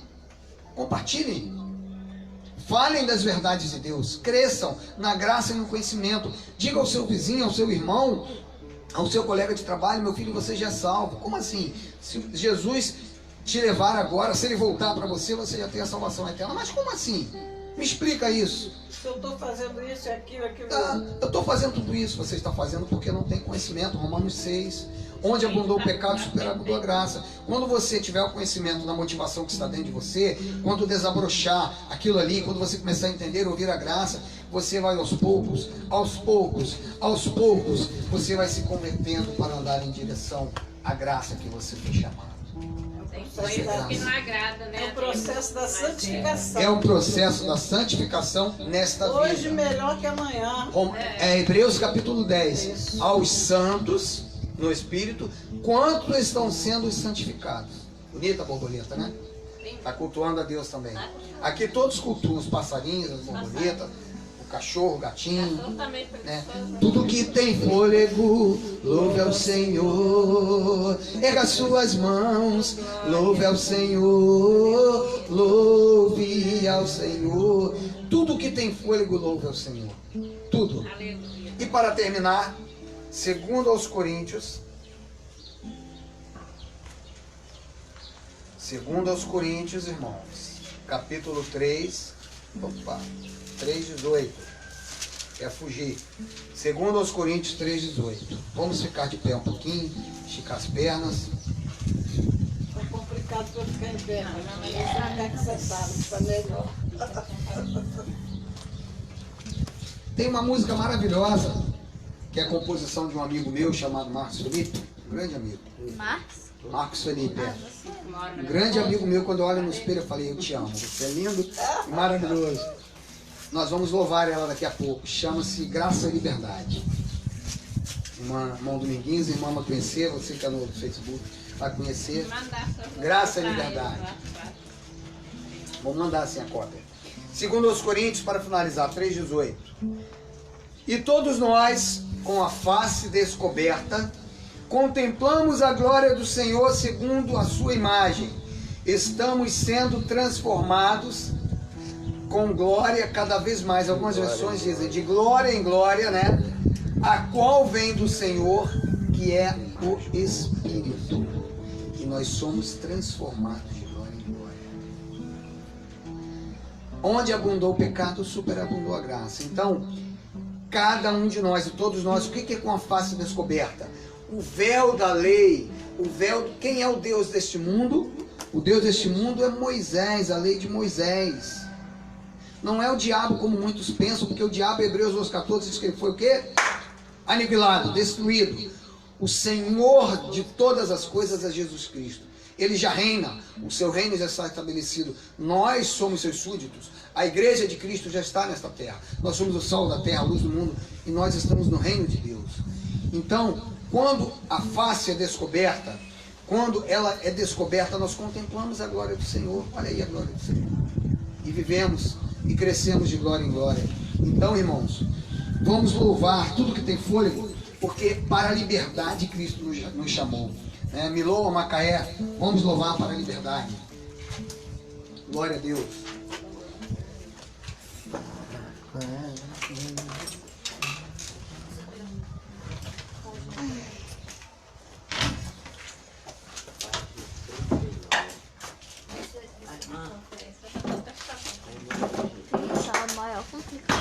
Compartilhem. Falem das verdades de Deus. Cresçam na graça e no conhecimento. Diga ao seu vizinho, ao seu irmão, ao seu colega de trabalho: meu filho, você já é salvo. Como assim? Se Jesus te levar agora, se ele voltar para você, você já tem a salvação eterna. Mas como assim? Me explica isso. Se eu estou fazendo isso, aquilo. Eu estou fazendo tudo isso. Você está fazendo porque não tem conhecimento. Romanos 6. Onde abundou o pecado, superabundou a graça. Quando você tiver o conhecimento da motivação que está dentro de você, quando desabrochar aquilo ali, quando você começar a entender, ouvir a graça, você vai aos poucos, você vai se convertendo para andar em direção à graça que você foi chamado. Tem coisa que não agrada, né? É o processo da santificação. É o processo da santificação nesta vida. Hoje melhor que amanhã. Hebreus capítulo 10. Isso. Aos santos no Espírito, quantos estão sendo santificados? Bonita a borboleta, né? Está cultuando a Deus também. Aqui todos cultuam os passarinhos, as borboletas, o cachorro, o gatinho, né? Tudo que tem fôlego, louve ao Senhor. Erga suas mãos, louve ao Senhor. Louve ao Senhor. Tudo que tem fôlego, louve ao Senhor. Tudo. E para terminar, segundo aos Coríntios, irmãos, capítulo 3, 3:18. Quer fugir? Segundo aos Coríntios 3:18. Vamos ficar de pé um pouquinho, esticar as pernas. É complicado para ficar em pé, mas eu vou ficar aqui sentado, está melhor. Tem uma música maravilhosa, que é a composição de um amigo meu chamado Marcos Felipe, um grande amigo. Marcos Felipe, um grande amigo meu. Quando eu olho no espelho eu falei: eu te amo, você é lindo e maravilhoso. Nós vamos louvar ela daqui a pouco. Chama-se Graça e Liberdade. Irmã Dominguinhos, irmã conhecer, você que está no Facebook vai conhecer. Graça e Liberdade. Vamos mandar assim a cópia. Segundo aos Coríntios, para finalizar, 3:18. E todos nós, com a face descoberta, contemplamos a glória do Senhor segundo a sua imagem. Estamos sendo transformados com glória cada vez mais. Algumas versões dizem de glória em glória, né? A qual vem do Senhor, que é o Espírito. E nós somos transformados de glória em glória. Onde abundou o pecado, superabundou a graça. Então, cada um de nós e todos nós, o que é com a face descoberta? O véu da lei, o véu. Quem é o Deus deste mundo? O Deus deste mundo é Moisés, a lei de Moisés. Não é o diabo como muitos pensam, porque o diabo, Hebreus 2,14, diz que ele foi o quê? aniquilado, destruído. O Senhor de todas as coisas é Jesus Cristo. Ele já reina, o seu reino já está estabelecido. Nós somos seus súditos. A igreja de Cristo já está nesta terra. Nós somos o sol da terra, a luz do mundo, e nós estamos no reino de Deus. Então, quando a face é descoberta, quando ela é descoberta, nós contemplamos a glória do Senhor. Olha aí a glória do Senhor. E vivemos e crescemos de glória em glória. Então, irmãos, vamos louvar tudo que tem fôlego, porque para a liberdade Cristo nos chamou. Miloa, Macaé, vamos louvar para a liberdade. Glória a Deus. Maior complicação.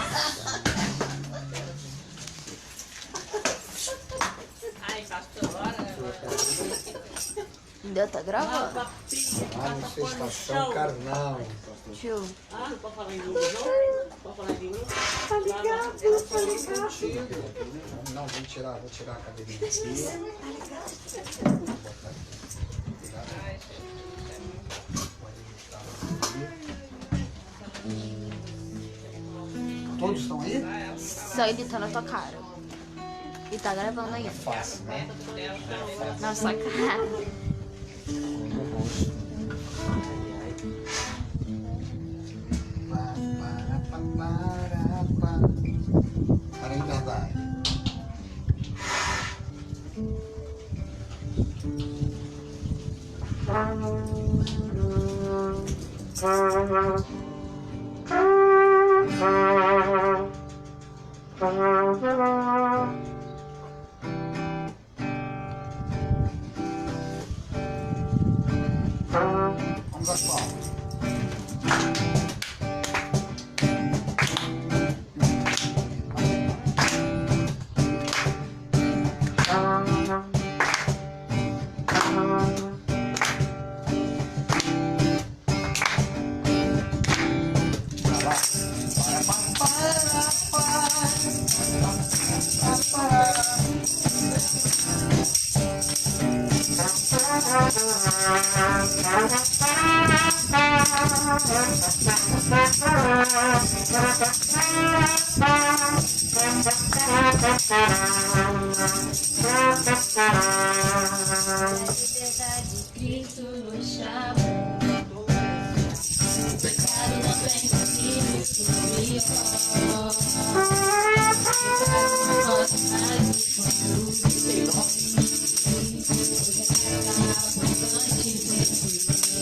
Ai, pastor, agora. Ainda tá gravando? Manifestação carnal. Tio. Não pode falar em língua, não? Pode falar em língua? Tá ligado, tá ligado. Não, vou tirar a cadeirinha aqui. Todos estão aí? Só ele tá na tua cara. E tá gravando aí. Fácil, né? Na sua cara. Para a liberdade. Vamos às palmas. Liberdade, Cristo nos chamou. Pecado não tem domínio sobre nós. Pecado não pode mais nos conduzir.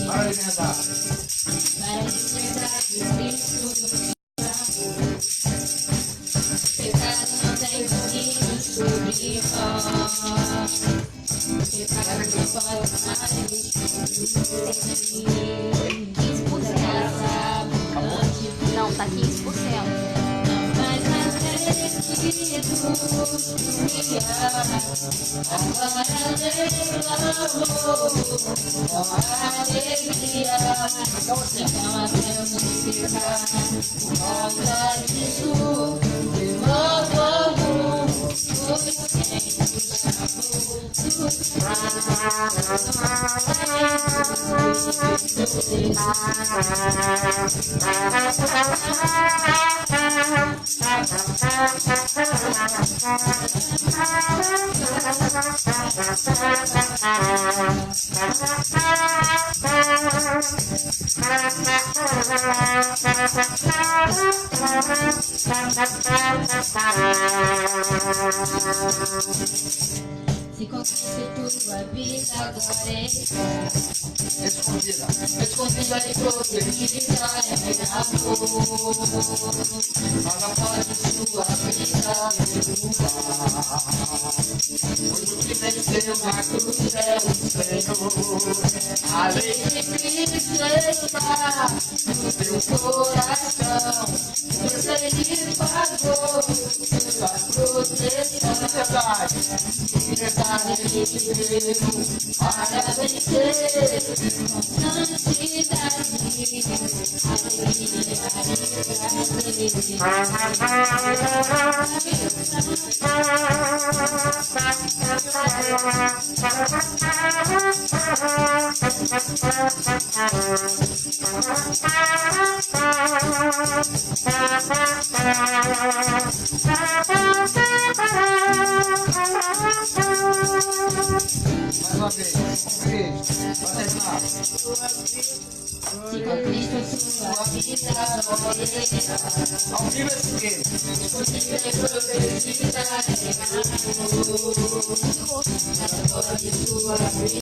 Para a liberdade. Para a liberdade, Cristo nos chamou. Pecado não tem domínio sobre nós. Pecado não pode mais nos conduzir. 15%. Não, tá 15%. Se conquista tua vida, agora está Escondida. escondida e protegida é amor. Paga pode sua vida derrubar. Pois o que venceu na cruz é o Senhor. A lei de Cristo está no teu coração. Pois ele pagou sua proteção. Liberdade de Deus para vencer com santidade. Mais uma vez, um beijo. Pra terminar. Se com Cristo sua vida glória, Ao vivo esse quê? possível profetizar, é amor. Agora sua vida.